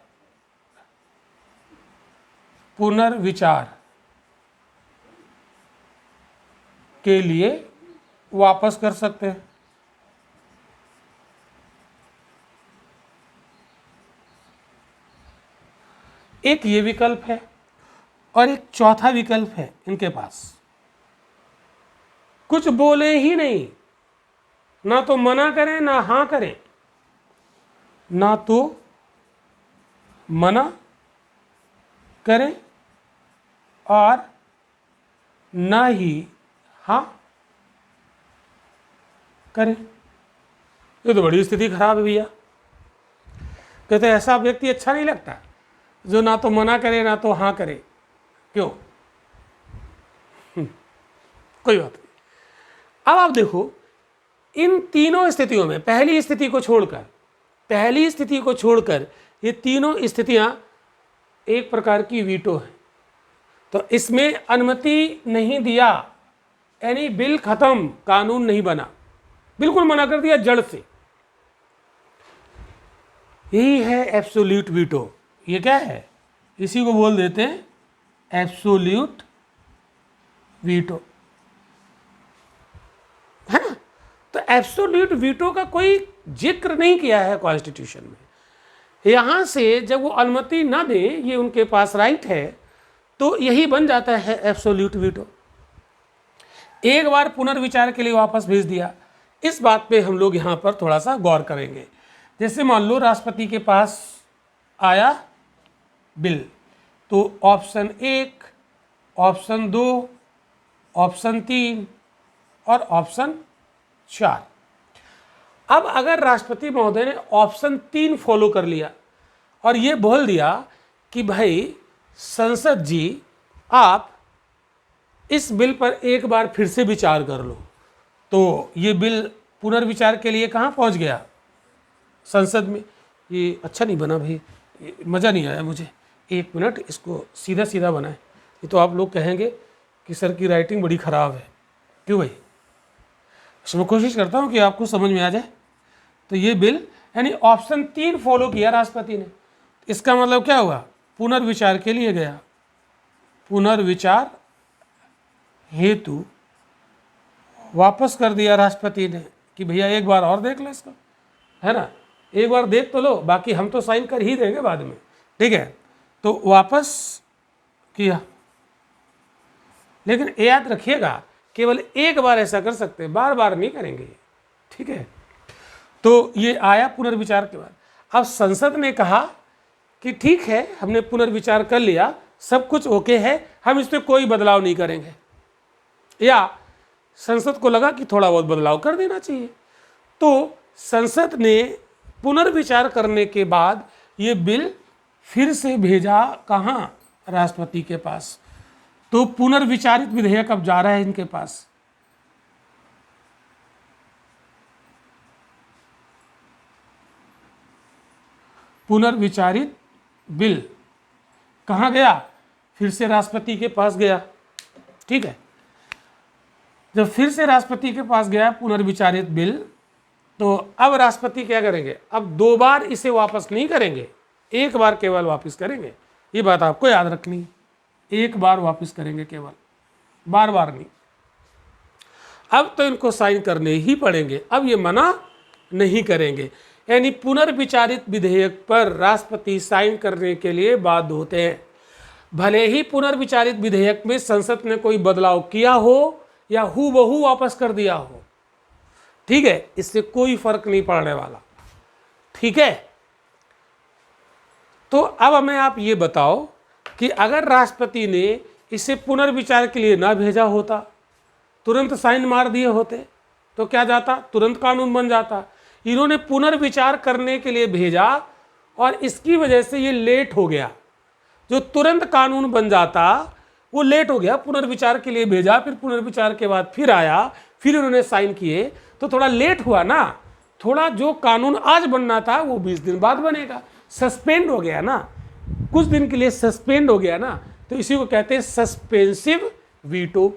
पुनर्विचार के लिए वापस कर सकते हैं। एक ये विकल्प है और एक चौथा विकल्प है इनके पास, कुछ बोले ही नहीं, ना तो मना करें ना हाँ करें, ना तो मना करें और ना ही हाँ करें। ये तो बड़ी स्थिति खराब है भैया। कहते ऐसा व्यक्ति अच्छा नहीं लगता जो ना तो मना करे ना तो हाँ करे। क्यों? कोई बात नहीं। अब आप देखो, इन तीनों स्थितियों में पहली स्थिति को छोड़कर ये तीनों स्थितियां एक प्रकार की वीटो है। तो इसमें अनुमति नहीं दिया यानी बिल खत्म, कानून नहीं बना, बिल्कुल मना कर दिया जड़ से। यही है एब्सोल्यूट वीटो। ये क्या है? इसी को बोल देते हैं एब्सोल्यूट वीटो, है ना। तो एब्सोल्यूट वीटो का कोई जिक्र नहीं किया है कॉन्स्टिट्यूशन में। यहां से जब वो अनुमति ना दे, ये उनके पास राइट है, तो यही बन जाता है एब्सोल्यूट वीटो। एक बार पुनर्विचार के लिए वापस भेज दिया। इस बात पे हम लोग यहाँ पर थोड़ा सा गौर करेंगे। जैसे मान लो राष्ट्रपति के पास आया बिल, तो ऑप्शन 1, ऑप्शन 2, ऑप्शन 3 और ऑप्शन 4। अब अगर राष्ट्रपति महोदय ने ऑप्शन 3 फॉलो कर लिया और ये बोल दिया कि भाई संसद जी, आप इस बिल पर एक बार फिर से विचार कर लो, तो ये बिल पुनर्विचार के लिए कहाँ पहुँच गया? संसद में। ये अच्छा नहीं बना भाई, मज़ा नहीं आया मुझे, 1 मिनट इसको सीधा सीधा बनाए। ये तो आप लोग कहेंगे कि सर की राइटिंग बड़ी ख़राब है। क्यों भाई? मैं कोशिश करता हूँ कि आपको समझ में आ जाए। तो ये बिल यानी ऑप्शन 3 फॉलो किया राष्ट्रपति ने। इसका मतलब क्या हुआ? पुनर्विचार के लिए गया, पुनर्विचार हेतु वापस कर दिया राष्ट्रपति ने कि भैया एक बार और देख लो इसको, है ना, एक बार देख तो लो, बाकी हम तो साइन कर ही देंगे बाद में, ठीक है। तो वापस किया, लेकिन याद रखिएगा केवल एक बार ऐसा कर सकते हैं, बार बार नहीं करेंगे, ठीक है। तो ये आया पुनर्विचार के बाद। अब संसद ने कहा कि ठीक है, हमने पुनर्विचार कर लिया, सब कुछ ओके है, हम इसमें कोई बदलाव नहीं करेंगे। या संसद को लगा कि थोड़ा बहुत बदलाव कर देना चाहिए, तो संसद ने पुनर्विचार करने के बाद ये बिल फिर से भेजा कहाँ? राष्ट्रपति के पास। तो पुनर्विचारित विधेयक अब जा रहा है इनके पास। पुनर्विचारित बिल कहाँ गया? फिर से राष्ट्रपति के पास गया, ठीक है। जब फिर से राष्ट्रपति के पास गया पुनर्विचारित बिल, तो अब राष्ट्रपति क्या करेंगे? अब 2 बार इसे वापस नहीं करेंगे, एक बार केवल वापस करेंगे। ये बात आपको याद रखनी है, एक बार वापस करेंगे केवल, बार बार नहीं। अब तो इनको साइन करने ही पड़ेंगे, अब ये मना नहीं करेंगे। यानी पुनर्विचारित विधेयक पर राष्ट्रपति साइन करने के लिए बाध्य होते हैं, भले ही पुनर्विचारित विधेयक में संसद ने कोई बदलाव किया हो या हूबहू वापस कर दिया हो, ठीक है, इससे कोई फर्क नहीं पड़ने वाला, ठीक है। तो अब हमें आप ये बताओ कि अगर राष्ट्रपति ने इसे पुनर्विचार के लिए ना भेजा होता, तुरंत साइन मार दिए होते, तो क्या जाता? तुरंत कानून बन जाता। इन्होंने पुनर्विचार करने के लिए भेजा और इसकी वजह से ये लेट हो गया। जो तुरंत कानून बन जाता वो लेट हो गया। पुनर्विचार के लिए भेजा, फिर पुनर्विचार के बाद फिर आया, फिर उन्होंने साइन किए, तो थोड़ा लेट हुआ ना। थोड़ा जो कानून आज बनना था वो 20 दिन बाद बनेगा, सस्पेंड हो गया ना, कुछ दिन के लिए सस्पेंड हो गया ना। तो इसी को कहते हैं सस्पेंसिव वीटो।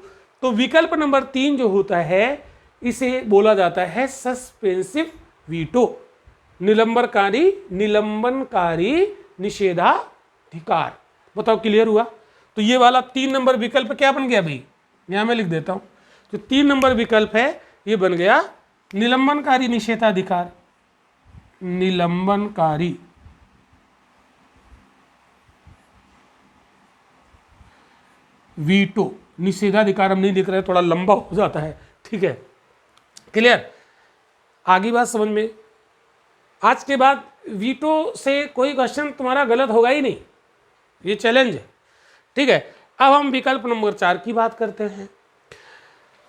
तो विकल्प नंबर 3 जो होता है इसे बोला जाता है सस्पेंसिव वीटो, निलंबनकारी निषेधाधिकार। बताओ क्लियर हुआ? तो ये वाला 3 नंबर विकल्प क्या बन गया भाई? यहाँ मैं लिख देता हूँ। जो 3 नंबर विकल्प है ये बन गया निलंबनकारी निषेधाधिकार, निलंबनकारी वीटो। निषेधाधिकार हम नहीं लिख रहे, थोड़ा लंबा हो जाता है, ठीक है। क्लियर? आगे बात समझ में? आज के बाद वीटो से कोई क्वेश्चन तुम्हारा गलत होगा ही नहीं, ये चैलेंज है, ठीक है। अब हम विकल्प नंबर 4 की बात करते हैं।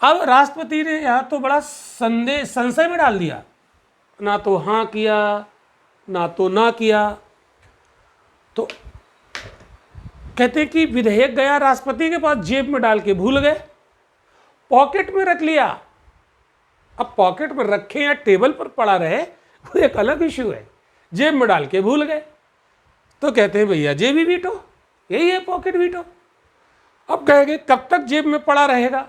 अब राष्ट्रपति ने यहाँ तो बड़ा संशय में डाल दिया, ना तो हाँ किया ना तो ना किया। तो कहते कि विधेयक गया राष्ट्रपति के पास, जेब में डाल के भूल गए, पॉकेट में रख लिया। अब पॉकेट में रखे या टेबल पर पड़ा रहे वो एक अलग इश्यू है, जेब में डाल के भूल गए तो कहते हैं भैया जेबी वीटो, यही है पॉकेट वीटो। अब कहेंगे कब तक जेब में पड़ा रहेगा?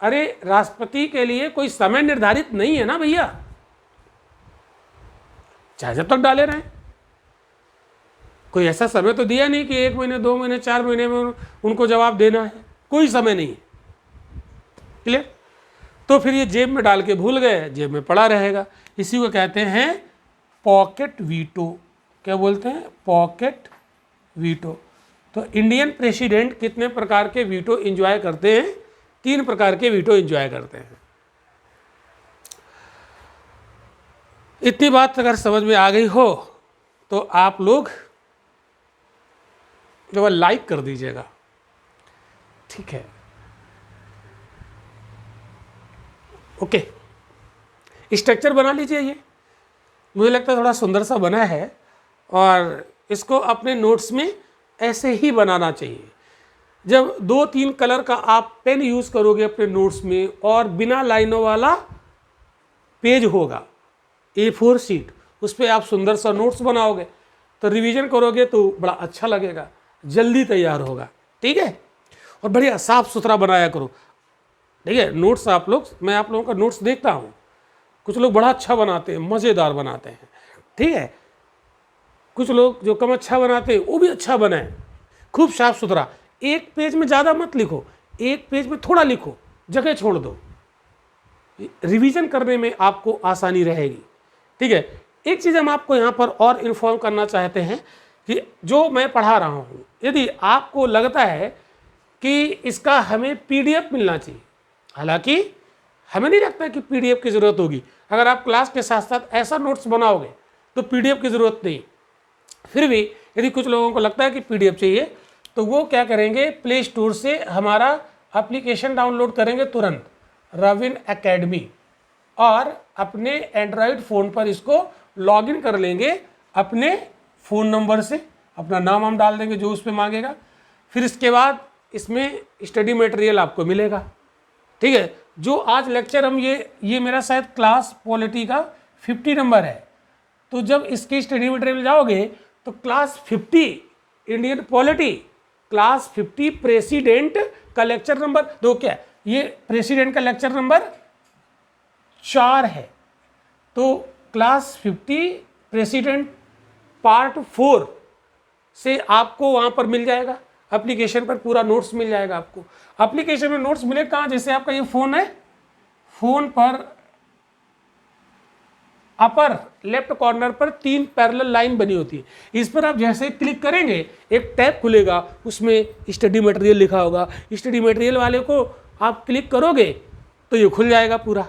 अरे राष्ट्रपति के लिए कोई समय निर्धारित नहीं है ना भैया, चाहे जब तक डाले रहें। कोई ऐसा समय तो दिया नहीं कि 1 महीने 2 महीने 4 महीने में उनको जवाब देना है, कोई समय नहीं है। क्लियर? तो फिर ये जेब में डाल के भूल गए, जेब में पड़ा रहेगा। इसी को कहते हैं पॉकेट वीटो। क्या बोलते हैं? Pocket veto. तो इंडियन प्रेसिडेंट कितने प्रकार के वीटो एंजॉय करते हैं? 3 प्रकार के वीटो एंजॉय करते हैं। इतनी बात अगर समझ में आ गई हो तो आप लोग जो है लाइक कर दीजिएगा, ठीक है? ओके, स्ट्रक्चर बना लीजिए। ये मुझे लगता है थोड़ा सुंदर सा बना है और इसको अपने नोट्स में ऐसे ही बनाना चाहिए। जब 2-3 कलर का आप पेन यूज़ करोगे अपने नोट्स में और बिना लाइनों वाला पेज होगा, A4 शीट, उस पर आप सुंदर सा नोट्स बनाओगे तो रिवीजन करोगे तो बड़ा अच्छा लगेगा, जल्दी तैयार होगा। ठीक है? और बढ़िया साफ सुथरा बनाया करो। ठीक है? नोट्स आप लोग, मैं आप लोगों का नोट्स देखता हूँ, कुछ लोग बड़ा अच्छा बनाते हैं, मज़ेदार बनाते हैं। ठीक है? कुछ लोग जो कम अच्छा बनाते हैं वो भी अच्छा बनाए, खूब साफ सुथरा। एक पेज में ज़्यादा मत लिखो, एक पेज में थोड़ा लिखो, जगह छोड़ दो, रिवीजन करने में आपको आसानी रहेगी। ठीक है? एक चीज़ हम आपको यहाँ पर और इन्फॉर्म करना चाहते हैं कि जो मैं पढ़ा रहा हूँ, यदि आपको लगता है कि इसका हमें PDF मिलना चाहिए, हालांकि हमें नहीं लगता कि PDF की ज़रूरत होगी। अगर आप क्लास के साथ साथ ऐसा नोट्स बनाओगे तो PDF की ज़रूरत नहीं। फिर भी यदि कुछ लोगों को लगता है कि PDF चाहिए तो वो क्या करेंगे, प्ले स्टोर से हमारा एप्लीकेशन डाउनलोड करेंगे तुरंत, रविन एकेडमी, और अपने एंड्रॉयड फ़ोन पर इसको लॉगिन कर लेंगे अपने फ़ोन नंबर से, अपना नाम हम डाल देंगे जो उस पर मांगेगा। फिर इसके बाद इसमें स्टडी मटेरियल आपको मिलेगा। ठीक है? जो आज लेक्चर हम ये मेरा शायद क्लास पॉलिटी का 50 नंबर है, तो जब इसके स्टडी मटेरियल जाओगे तो class 50 Indian polity, class 50 president का लेक्चर नंबर दो, क्या ये प्रेसिडेंट का लेक्चर नंबर 4 है, तो क्लास 50 प्रेसिडेंट पार्ट 4 से आपको वहाँ पर मिल जाएगा, एप्लीकेशन पर पूरा नोट्स मिल जाएगा आपको। एप्लीकेशन में नोट्स मिले कहाँ? जैसे आपका ये फ़ोन है, फ़ोन पर अपर लेफ्ट कॉर्नर पर 3 पैरेलल लाइन बनी होती है, इस पर आप जैसे क्लिक करेंगे एक टैब खुलेगा, उसमें स्टडी मटेरियल लिखा होगा। स्टडी मटेरियल वाले को आप क्लिक करोगे तो ये खुल जाएगा पूरा,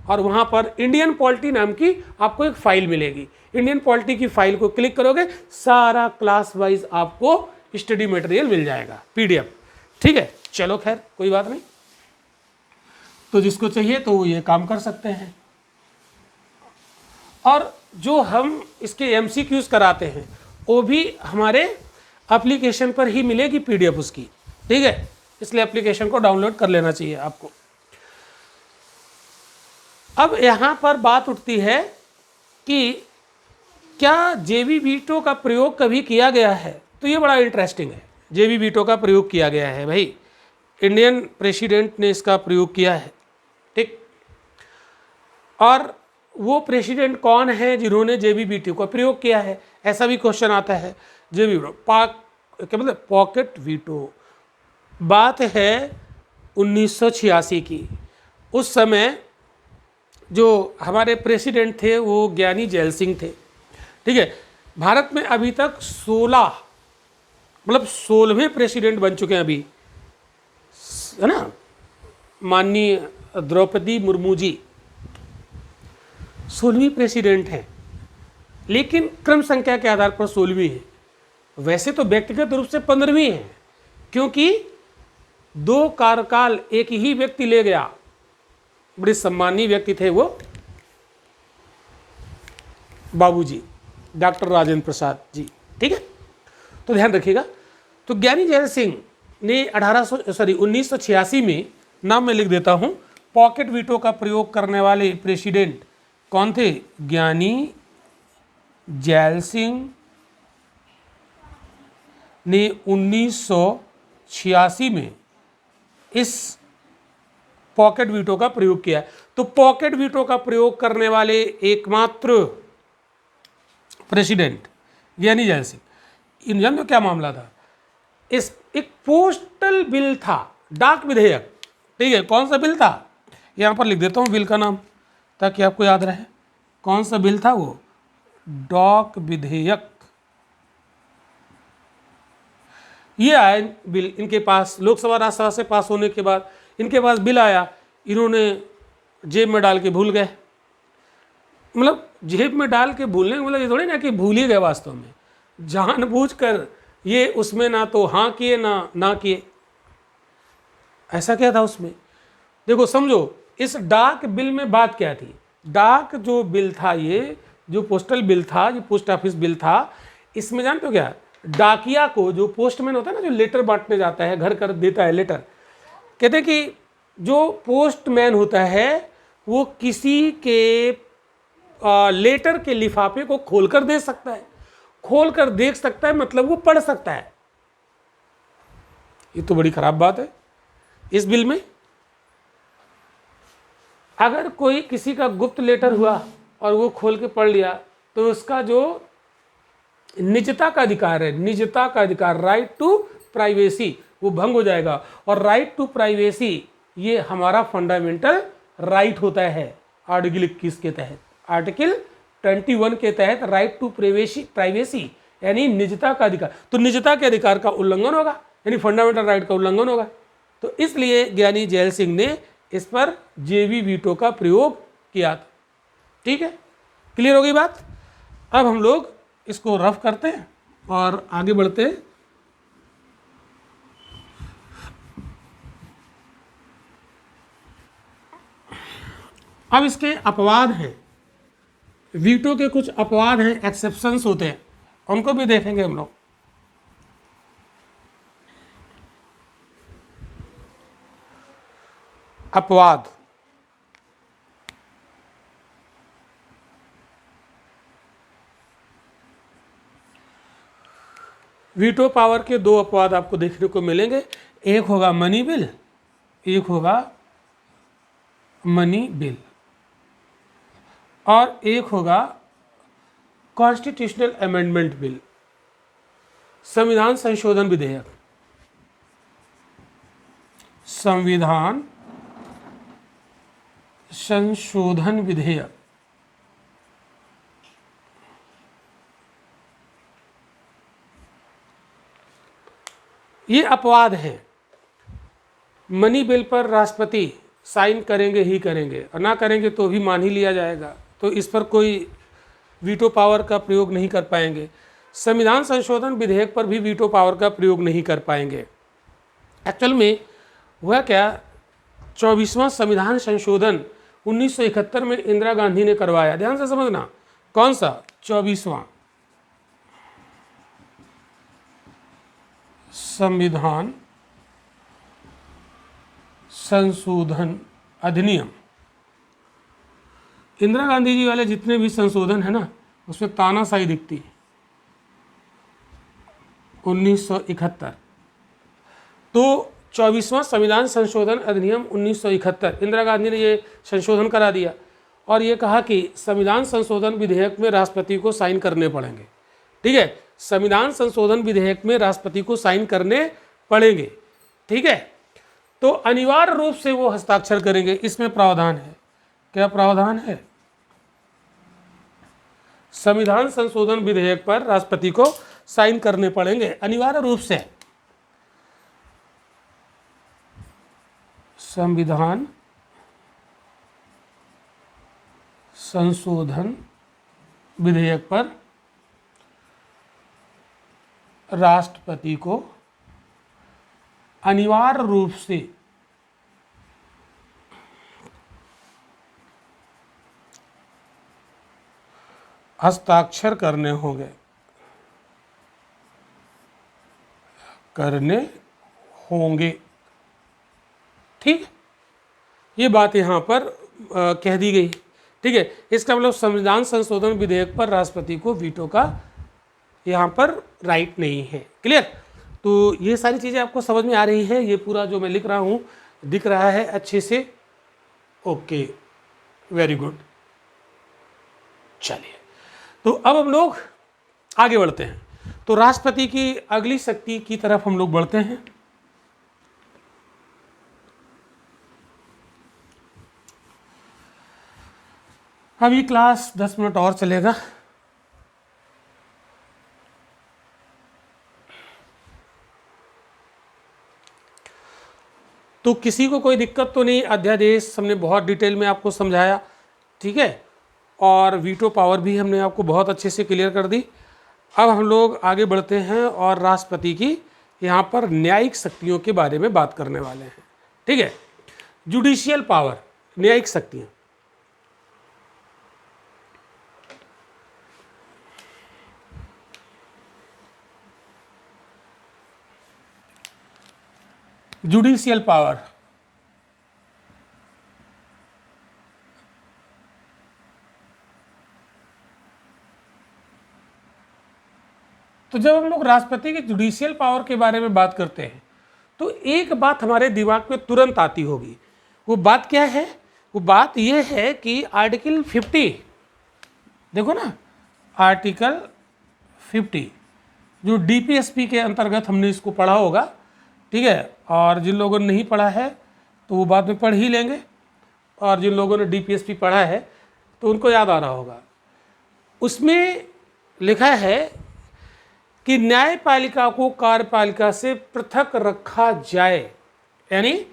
और वहाँ पर इंडियन पॉलिटी नाम की आपको एक फ़ाइल मिलेगी। इंडियन पॉलिटी की फ़ाइल को क्लिक करोगे, सारा क्लास वाइज आपको स्टडी मटेरियल मिल जाएगा PDF। ठीक है? चलो खैर कोई बात नहीं, तो जिसको चाहिए तो वो ये काम कर सकते हैं। और जो हम इसके MCQs कराते हैं वो भी हमारे एप्लीकेशन पर ही मिलेगी PDF उसकी। ठीक है? इसलिए एप्लीकेशन को डाउनलोड कर लेना चाहिए आपको। अब यहाँ पर बात उठती है कि क्या JB वीटो का प्रयोग कभी किया गया है? तो ये बड़ा इंटरेस्टिंग है। JB वीटो का प्रयोग किया गया है भाई, इंडियन प्रेसिडेंट ने इसका प्रयोग किया है। ठीक? और वो प्रेसिडेंट कौन है जिन्होंने JB वीटो का प्रयोग किया है? ऐसा भी क्वेश्चन आता है। JB क्या मतलब पॉकेट वीटो, बात है 1986 की। उस समय जो हमारे प्रेसिडेंट थे वो ज्ञानी जैल सिंह थे। ठीक है? भारत में अभी तक 16वें प्रेसिडेंट बन चुके हैं अभी, है ना? माननीय द्रौपदी मुर्मू जी 16वीं प्रेसिडेंट हैं, लेकिन क्रम संख्या के आधार पर 16वीं है। वैसे तो व्यक्तिगत रूप से 15वीं है, क्योंकि 2 कार्यकाल एक ही व्यक्ति ले गया। बड़े सम्मानीय व्यक्ति थे वो, बाबूजी डॉक्टर राजेंद्र प्रसाद जी। ठीक है? तो ध्यान रखिएगा। तो ज्ञानी जैल सिंह ने 1986 में, नाम मैं लिख देता हूँ, पॉकेट वीटो का प्रयोग करने वाले प्रेसिडेंट कौन थे? ज्ञानी जैल सिंह ने 1986 1986 में इस पॉकेट वीटो का प्रयोग किया। तो पॉकेट वीटो का प्रयोग करने वाले एकमात्र प्रेसिडेंट ज्ञानी जैल सिंह। इन जानते हो क्या मामला था? इस एक पोस्टल बिल था, डाक विधेयक, ठीक है। कौन सा बिल था? यहां पर लिख देता हूं बिल का नाम ताकि आपको याद रहे। कौन सा बिल था वो? डाक विधेयक। ये आया बिल इनके पास, लोकसभा राज्यसभा से पास होने के बाद इनके पास बिल आया, इन्होंने जेब में डाल के भूल गए। मतलब जेब में डाल के भूलने मतलब ये थोड़ी ना कि भूल ही गए, वास्तव में जानबूझकर ये उसमें ना तो हाँ किए ना किए। ऐसा क्या था उसमें? देखो समझो, इस डाक बिल में बात क्या थी। डाक जो बिल था, ये जो पोस्टल बिल था, जो पोस्ट ऑफिस बिल था, इसमें जानते हो क्या? डाकिया को, जो पोस्टमैन होता है ना, जो लेटर बांटने जाता है, घर कर देता है लेटर, कहते हैं कि जो पोस्टमैन होता है वो किसी के लेटर के लिफाफे को खोलकर दे सकता है, खोलकर देख सकता है, मतलब वो पढ़ सकता है। ये तो बड़ी खराब बात है इस बिल में। अगर कोई किसी का गुप्त लेटर हुआ और वो खोल के पढ़ लिया तो उसका जो निजता का अधिकार है, निजता का अधिकार, राइट टू प्राइवेसी, वो भंग हो जाएगा। और राइट टू प्राइवेसी ये हमारा फंडामेंटल राइट होता है आर्टिकल 21 के तहत। आर्टिकल 21 के तहत राइट टू प्राइवेसी यानी निजता का अधिकार। तो निजता के अधिकार का उल्लंघन होगा, यानी फंडामेंटल राइट का उल्लंघन होगा। तो इसलिए ज्ञानी जैल सिंह ने इस पर जेवी वीटो का प्रयोग किया था। ठीक है, क्लियर हो गई बात? अब हम लोग इसको रफ करते हैं और आगे बढ़ते हैं। अब इसके अपवाद हैं, वीटो के कुछ अपवाद हैं, एक्सेप्शंस होते हैं, उनको भी देखेंगे हम लोग। अपवाद, वीटो पावर के दो अपवाद आपको देखने को मिलेंगे। एक होगा मनी बिल, एक होगा मनी बिल, और एक होगा कॉन्स्टिट्यूशनल अमेंडमेंट बिल, संविधान संशोधन विधेयक। संविधान संशोधन विधेयक। ये अपवाद है। मनी बिल पर राष्ट्रपति साइन करेंगे ही करेंगे, और ना करेंगे तो भी मान ही लिया जाएगा, तो इस पर कोई वीटो पावर का प्रयोग नहीं कर पाएंगे। संविधान संशोधन विधेयक पर भी वीटो पावर का प्रयोग नहीं कर पाएंगे। एक्चुअल में हुआ क्या, 24वां संविधान संशोधन 1971 में इंदिरा गांधी ने करवाया। ध्यान से समझना, कौन सा? 24वां संविधान संशोधन अधिनियम। इंदिरा गांधी जी वाले जितने भी संशोधन है ना, उसमें तानाशाही दिखती है। 1971 तो 24वां संविधान संशोधन अधिनियम 1971, इंदिरा गांधी ने ये संशोधन करा दिया और ये कहा कि संविधान संशोधन विधेयक में राष्ट्रपति को साइन करने पड़ेंगे। ठीक है, संविधान संशोधन विधेयक में राष्ट्रपति को साइन करने पड़ेंगे। ठीक है, तो अनिवार्य रूप से वो हस्ताक्षर करेंगे। इसमें प्रावधान है, क्या प्रावधान है? संविधान संशोधन विधेयक पर राष्ट्रपति को साइन करने पड़ेंगे अनिवार्य रूप से। संविधान संशोधन विधेयक पर राष्ट्रपति को अनिवार्य रूप से हस्ताक्षर करने होंगे, ठीक, ये बात यहाँ पर कह दी गई। ठीक है, इसका मतलब संविधान संशोधन विधेयक पर राष्ट्रपति को वीटो का यहाँ पर राइट नहीं है। क्लियर? तो ये सारी चीज़ें आपको समझ में आ रही है, ये पूरा जो मैं लिख रहा हूँ दिख रहा है अच्छे से? Okay, very good. चलिए, तो अब हम लोग आगे बढ़ते हैं। तो राष्ट्रपति की अगली शक्ति की तरफ हम लोग बढ़ते हैं। अभी क्लास 10 मिनट और चलेगा। तो किसी को कोई दिक्कत तो नहीं? अध्यादेश हमने बहुत डिटेल में आपको समझाया, ठीक है, और वीटो पावर भी हमने आपको बहुत अच्छे से क्लियर कर दी। अब हम लोग आगे बढ़ते हैं और राष्ट्रपति की यहाँ पर न्यायिक शक्तियों के बारे में बात करने वाले हैं, ठीक है। जुडिशियल पावर, न्यायिक शक्तियाँ। जुडिशियल पावर, तो जब हम लोग राष्ट्रपति के जुडिशियल पावर के बारे में बात करते हैं तो एक बात हमारे दिमाग में तुरंत आती होगी। वो बात क्या है? वो बात ये है कि आर्टिकल 50, देखो ना, आर्टिकल 50 जो डीपीएसपी के अंतर्गत हमने इसको पढ़ा होगा, ठीक है, और जिन लोगों ने नहीं पढ़ा है तो वो बाद में पढ़ ही लेंगे, और जिन लोगों ने डीपीएसपी पढ़ा है तो उनको याद आ रहा होगा। उसमें लिखा है कि न्यायपालिका को कार्यपालिका से पृथक रखा जाए, यानी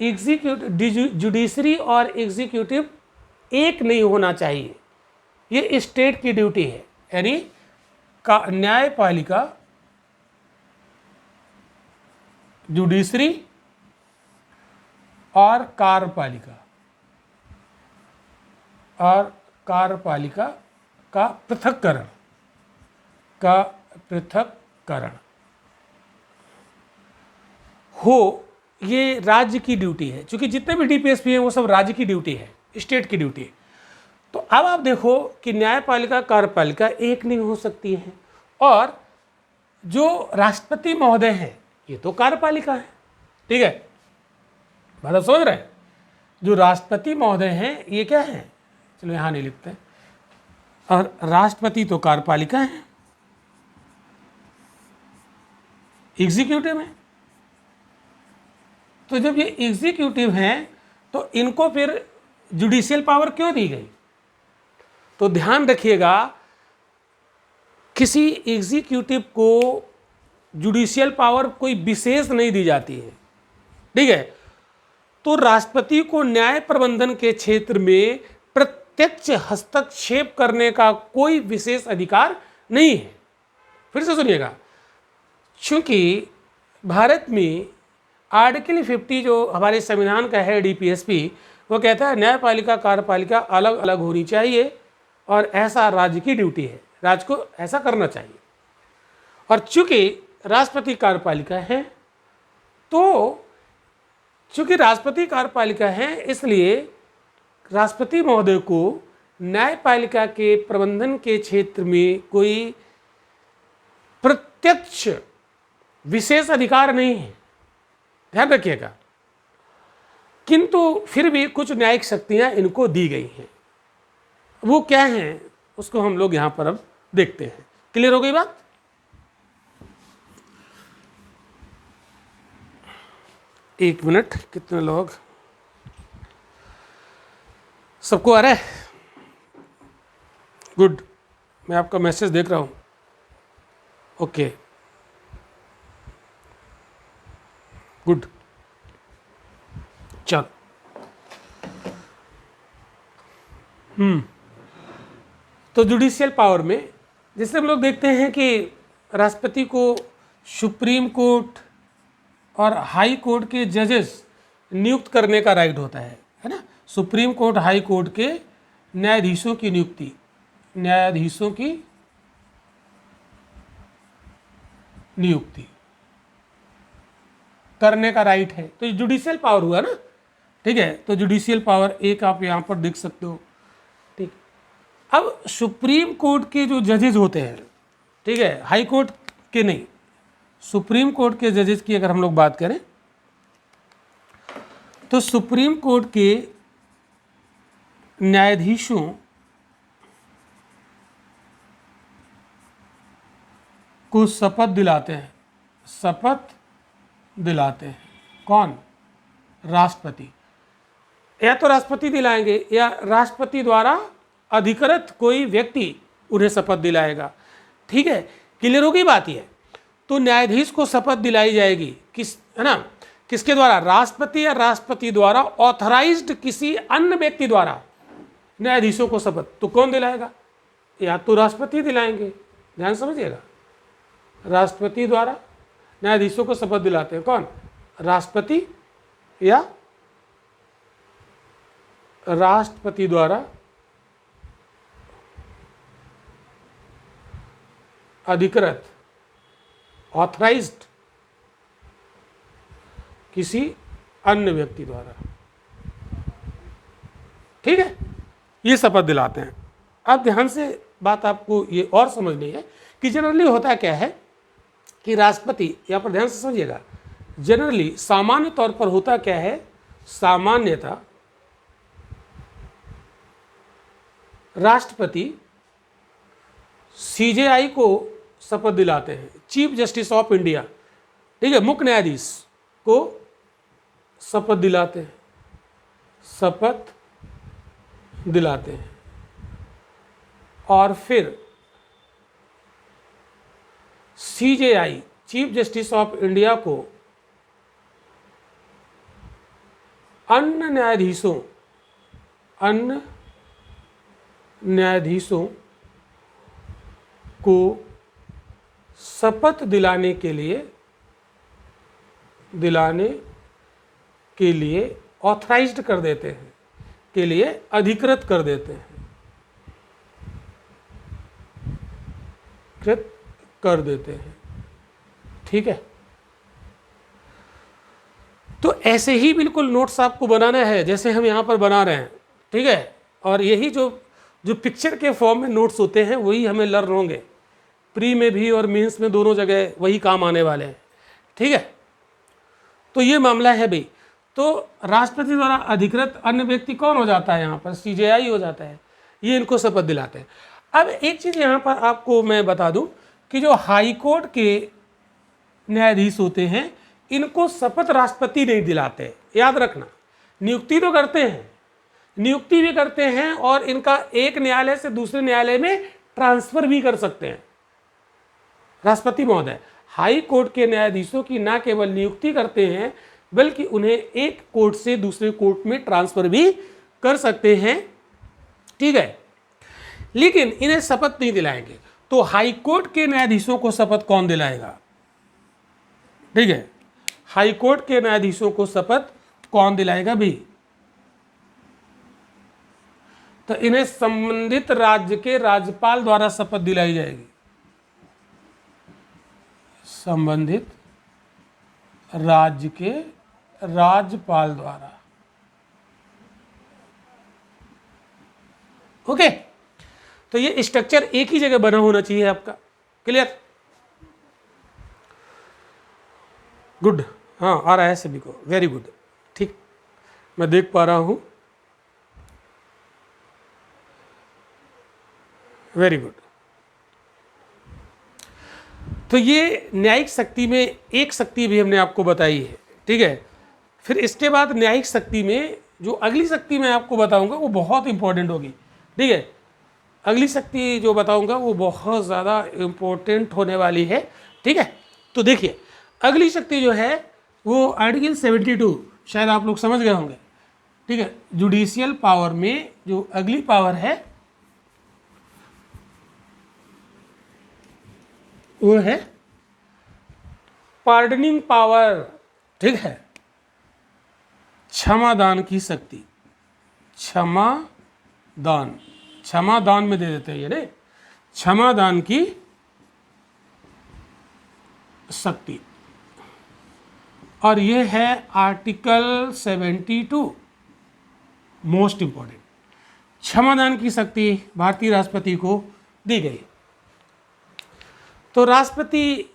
जुडिशरी और एग्जीक्यूटिव एक नहीं होना चाहिए, ये स्टेट की ड्यूटी है। यानी न्यायपालिका, जुडिशरी और कार्यपालिका का पृथक्करण हो, ये राज्य की ड्यूटी है। क्योंकि जितने भी डीपीएसपी हैं वो सब राज्य की ड्यूटी है, स्टेट की ड्यूटी है। तो अब आप देखो कि न्यायपालिका कार्यपालिका एक नहीं हो सकती है, और जो राष्ट्रपति महोदय हैं ये तो कार्यपालिका है, ठीक है, बात आप समझ रहे हैं। जो राष्ट्रपति महोदय हैं ये क्या है, चलो यहाँ नहीं लिखते हैं, और राष्ट्रपति तो कार्यपालिका है, एग्जीक्यूटिव है। तो जब ये एग्जीक्यूटिव हैं तो इनको फिर जुडिशियल पावर क्यों दी गई? तो ध्यान रखिएगा, किसी एग्जीक्यूटिव को जुडिशियल पावर कोई विशेष नहीं दी जाती है, ठीक है। तो राष्ट्रपति को न्याय प्रबंधन के क्षेत्र में प्रत्यक्ष हस्तक्षेप करने का कोई विशेष अधिकार नहीं है। फिर से सुनिएगा, क्योंकि भारत में आर्टिकल 50 जो हमारे संविधान का है, डीपीएसपी, वो कहता है न्यायपालिका कार्यपालिका अलग अलग होनी चाहिए, और ऐसा राज्य की ड्यूटी है, राज्य को ऐसा करना चाहिए। और चूंकि राष्ट्रपति कार्यपालिका है, तो चूंकि राष्ट्रपति कार्यपालिका है, इसलिए राष्ट्रपति महोदय को न्यायपालिका के प्रबंधन के क्षेत्र में कोई प्रत्यक्ष विशेष अधिकार नहीं है, ध्यान रखिएगा। किंतु फिर भी कुछ न्यायिक शक्तियां इनको दी गई हैं। वो क्या हैं उसको हम लोग यहां पर अब देखते हैं। क्लियर हो गई बात? एक मिनट, कितने लोग, सबको आ रहा है? गुड, मैं आपका मैसेज देख रहा हूं। ओके, गुड, चल। तो जुडिशियल पावर में जैसे हम लोग देखते हैं कि राष्ट्रपति को सुप्रीम कोर्ट और हाई कोर्ट के जजेस नियुक्त करने का राइट होता है ना। सुप्रीम कोर्ट, हाई कोर्ट के न्यायाधीशों की नियुक्ति करने का राइट है। तो ये जुडिशियल पावर हुआ ना, ठीक है। तो जुडिशियल पावर एक आप यहाँ पर देख सकते हो, ठीक। अब सुप्रीम कोर्ट के जो जजेज होते हैं, ठीक है, हाई कोर्ट के नहीं, सुप्रीम कोर्ट के जजेस की अगर हम लोग बात करें तो सुप्रीम कोर्ट के न्यायाधीशों को शपथ दिलाते हैं, शपथ दिलाते हैं कौन? राष्ट्रपति। या तो राष्ट्रपति दिलाएंगे या राष्ट्रपति द्वारा अधिकृत कोई व्यक्ति उन्हें शपथ दिलाएगा। ठीक है, क्लियर होगी बात ये। तो न्यायाधीश को शपथ दिलाई जाएगी किस, है ना, किसके द्वारा? राष्ट्रपति या राष्ट्रपति द्वारा ऑथराइज्ड किसी अन्य व्यक्ति द्वारा न्यायाधीशों को शपथ। तो कौन दिलाएगा? या तो राष्ट्रपति दिलाएंगे, ध्यान समझिएगा, राष्ट्रपति द्वारा न्यायाधीशों को शपथ दिलाते हैं कौन? राष्ट्रपति, या राष्ट्रपति द्वारा अधिकृत ऑथराइज्ड किसी अन्य व्यक्ति द्वारा। ठीक है, ये शपथ दिलाते हैं। अब ध्यान से बात आपको ये और समझनी है कि जनरली होता क्या है कि राष्ट्रपति, यहाँ पर ध्यान से समझिएगा, जनरली सामान्य तौर पर होता क्या है, सामान्यतः राष्ट्रपति सीजेआई को शपथ दिलाते हैं, चीफ जस्टिस ऑफ इंडिया, ठीक है, मुख्य न्यायाधीश को शपथ दिलाते हैं, शपथ दिलाते हैं। और फिर CJI, chief justice of India को अन्य न्यायाधीशों को शपथ दिलाने के लिए ऑथराइज्ड कर देते हैं, के लिए अधिकृत कर देते हैं, कृत कर देते हैं। ठीक है, तो ऐसे ही बिल्कुल नोट्स आपको बनाना है जैसे हम यहाँ पर बना रहे हैं। ठीक है, और यही जो पिक्चर के फॉर्म में नोट्स होते हैं वही हमें लर्न होंगे, प्री में भी और मेंस में दोनों जगह वही काम आने वाले हैं। ठीक है, तो ये मामला है भाई। तो राष्ट्रपति द्वारा अधिकृत अन्य व्यक्ति कौन हो जाता है? यहाँ पर सीजेआई हो जाता है, ये इनको शपथ दिलाते हैं। अब एक चीज़ यहाँ पर आपको मैं बता दूं कि जो हाई कोर्ट के न्यायाधीश होते हैं इनको शपथ राष्ट्रपति नहीं दिलाते, याद रखना। नियुक्ति तो करते हैं, नियुक्ति भी करते हैं और इनका एक न्यायालय से दूसरे न्यायालय में ट्रांसफर भी कर सकते हैं राष्ट्रपति महोदय। हाई कोर्ट के न्यायाधीशों की ना केवल नियुक्ति करते हैं बल्कि उन्हें एक कोर्ट से दूसरे कोर्ट में ट्रांसफर भी कर सकते हैं। ठीक है, लेकिन इन्हें शपथ नहीं दिलाएंगे। तो हाई कोर्ट के न्यायाधीशों को शपथ कौन दिलाएगा? ठीक है, हाई कोर्ट के न्यायाधीशों को शपथ कौन दिलाएगा भी? तो इन्हें संबंधित राज्य के राज्यपाल द्वारा शपथ दिलाई जाएगी, संबंधित राज्य के राज्यपाल द्वारा। ओके, तो ये स्ट्रक्चर एक ही जगह बना होना चाहिए आपका। क्लियर? गुड, हाँ आ रहा है सभी को, वेरी गुड। ठीक, मैं देख पा रहा हूं, वेरी गुड। तो ये न्यायिक शक्ति में एक शक्ति भी हमने आपको बताई है। ठीक है, फिर इसके बाद न्यायिक शक्ति में जो अगली शक्ति मैं आपको बताऊंगा वो बहुत इंपॉर्टेंट होगी। ठीक है, अगली शक्ति जो बताऊंगा वो बहुत ज़्यादा इम्पोर्टेंट होने वाली है। ठीक है, तो देखिए अगली शक्ति जो है वो आर्टिकल 72, शायद आप लोग समझ गए होंगे। ठीक है, जुडिशियल पावर में जो अगली पावर है वो है पार्डनिंग पावर। ठीक है, क्षमादान की शक्ति, क्षमादान, क्षमादान में दे देते हैं ये, नहीं, क्षमादान की शक्ति। और ये है आर्टिकल 72, मोस्ट इंपॉर्टेंट। क्षमादान की शक्ति भारतीय राष्ट्रपति को दी गई। तो राष्ट्रपति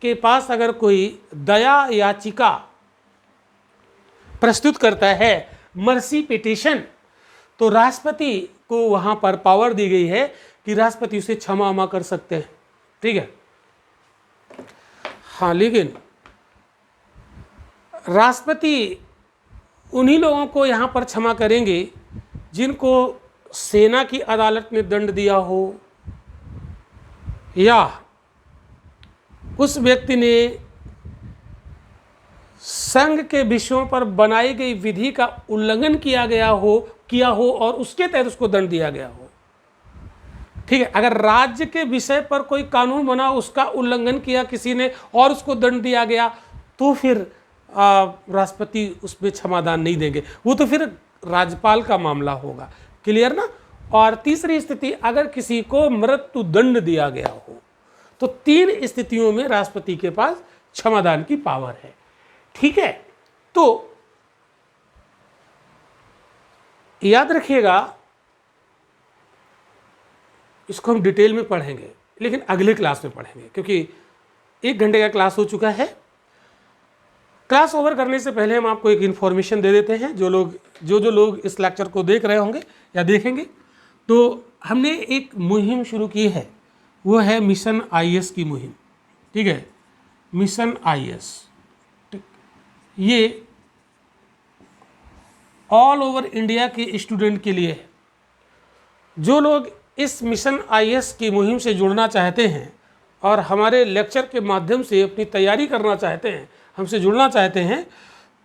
के पास अगर कोई दया याचिका प्रस्तुत करता है, मर्सी पिटिशन, तो राष्ट्रपति को वहां पर पावर दी गई है कि राष्ट्रपति उसे क्षमा कर सकते हैं। ठीक है। हाँ, लेकिन राष्ट्रपति उन्हीं लोगों को यहां पर क्षमा करेंगे जिनको सेना की अदालत ने दंड दिया हो, या उस व्यक्ति ने संघ के विषयों पर बनाई गई विधि का उल्लंघन किया हो और उसके तहत उसको दंड दिया गया हो। ठीक है। अगर राज्य के विषय पर कोई कानून बना, उसका उल्लंघन किया किसी ने और उसको दंड दिया गया, तो फिर राष्ट्रपति उसमें क्षमादान नहीं देंगे, वो तो फिर राज्यपाल का मामला होगा। क्लियर ना। और तीसरी स्थिति, अगर किसी को मृत्यु दंड दिया गया हो, तो 3 स्थितियों में राष्ट्रपति के पास क्षमादान की पावर है। ठीक है। तो याद रखिएगा, इसको हम डिटेल में पढ़ेंगे, लेकिन अगले क्लास में पढ़ेंगे, क्योंकि 1 घंटे का क्लास हो चुका है। क्लास ओवर करने से पहले हम आपको एक इन्फॉर्मेशन दे देते हैं। जो लोग इस लेक्चर को देख रहे होंगे या देखेंगे, तो हमने एक मुहिम शुरू की है, वो है मिशन IAS की मुहिम। ठीक है। मिशन IAS, ये ऑल ओवर इंडिया के स्टूडेंट के लिए है। जो लोग इस मिशन IAS की मुहिम से जुड़ना चाहते हैं और हमारे लेक्चर के माध्यम से अपनी तैयारी करना चाहते हैं, हमसे जुड़ना चाहते हैं,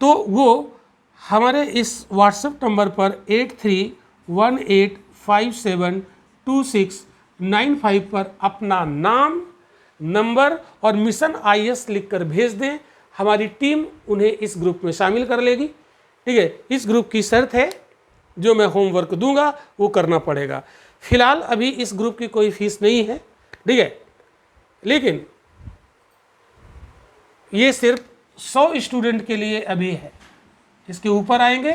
तो वो हमारे इस व्हाट्सएप नंबर पर 8318572695 पर अपना नाम, नंबर और मिशन IAS लिखकर भेज दें। हमारी टीम उन्हें इस ग्रुप में शामिल कर लेगी। ठीक है। इस ग्रुप की शर्त है, जो मैं होमवर्क दूंगा वो करना पड़ेगा। फिलहाल अभी इस ग्रुप की कोई फीस नहीं है। ठीक है। लेकिन ये सिर्फ 100 स्टूडेंट के लिए अभी है। इसके ऊपर आएंगे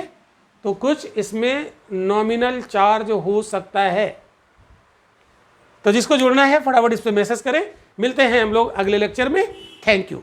तो कुछ इसमें नॉमिनल चार्ज हो सकता है। तो जिसको जुड़ना है फटाफट इस पर मैसेज करें। मिलते हैं हम लोग अगले लेक्चर में। Thank you.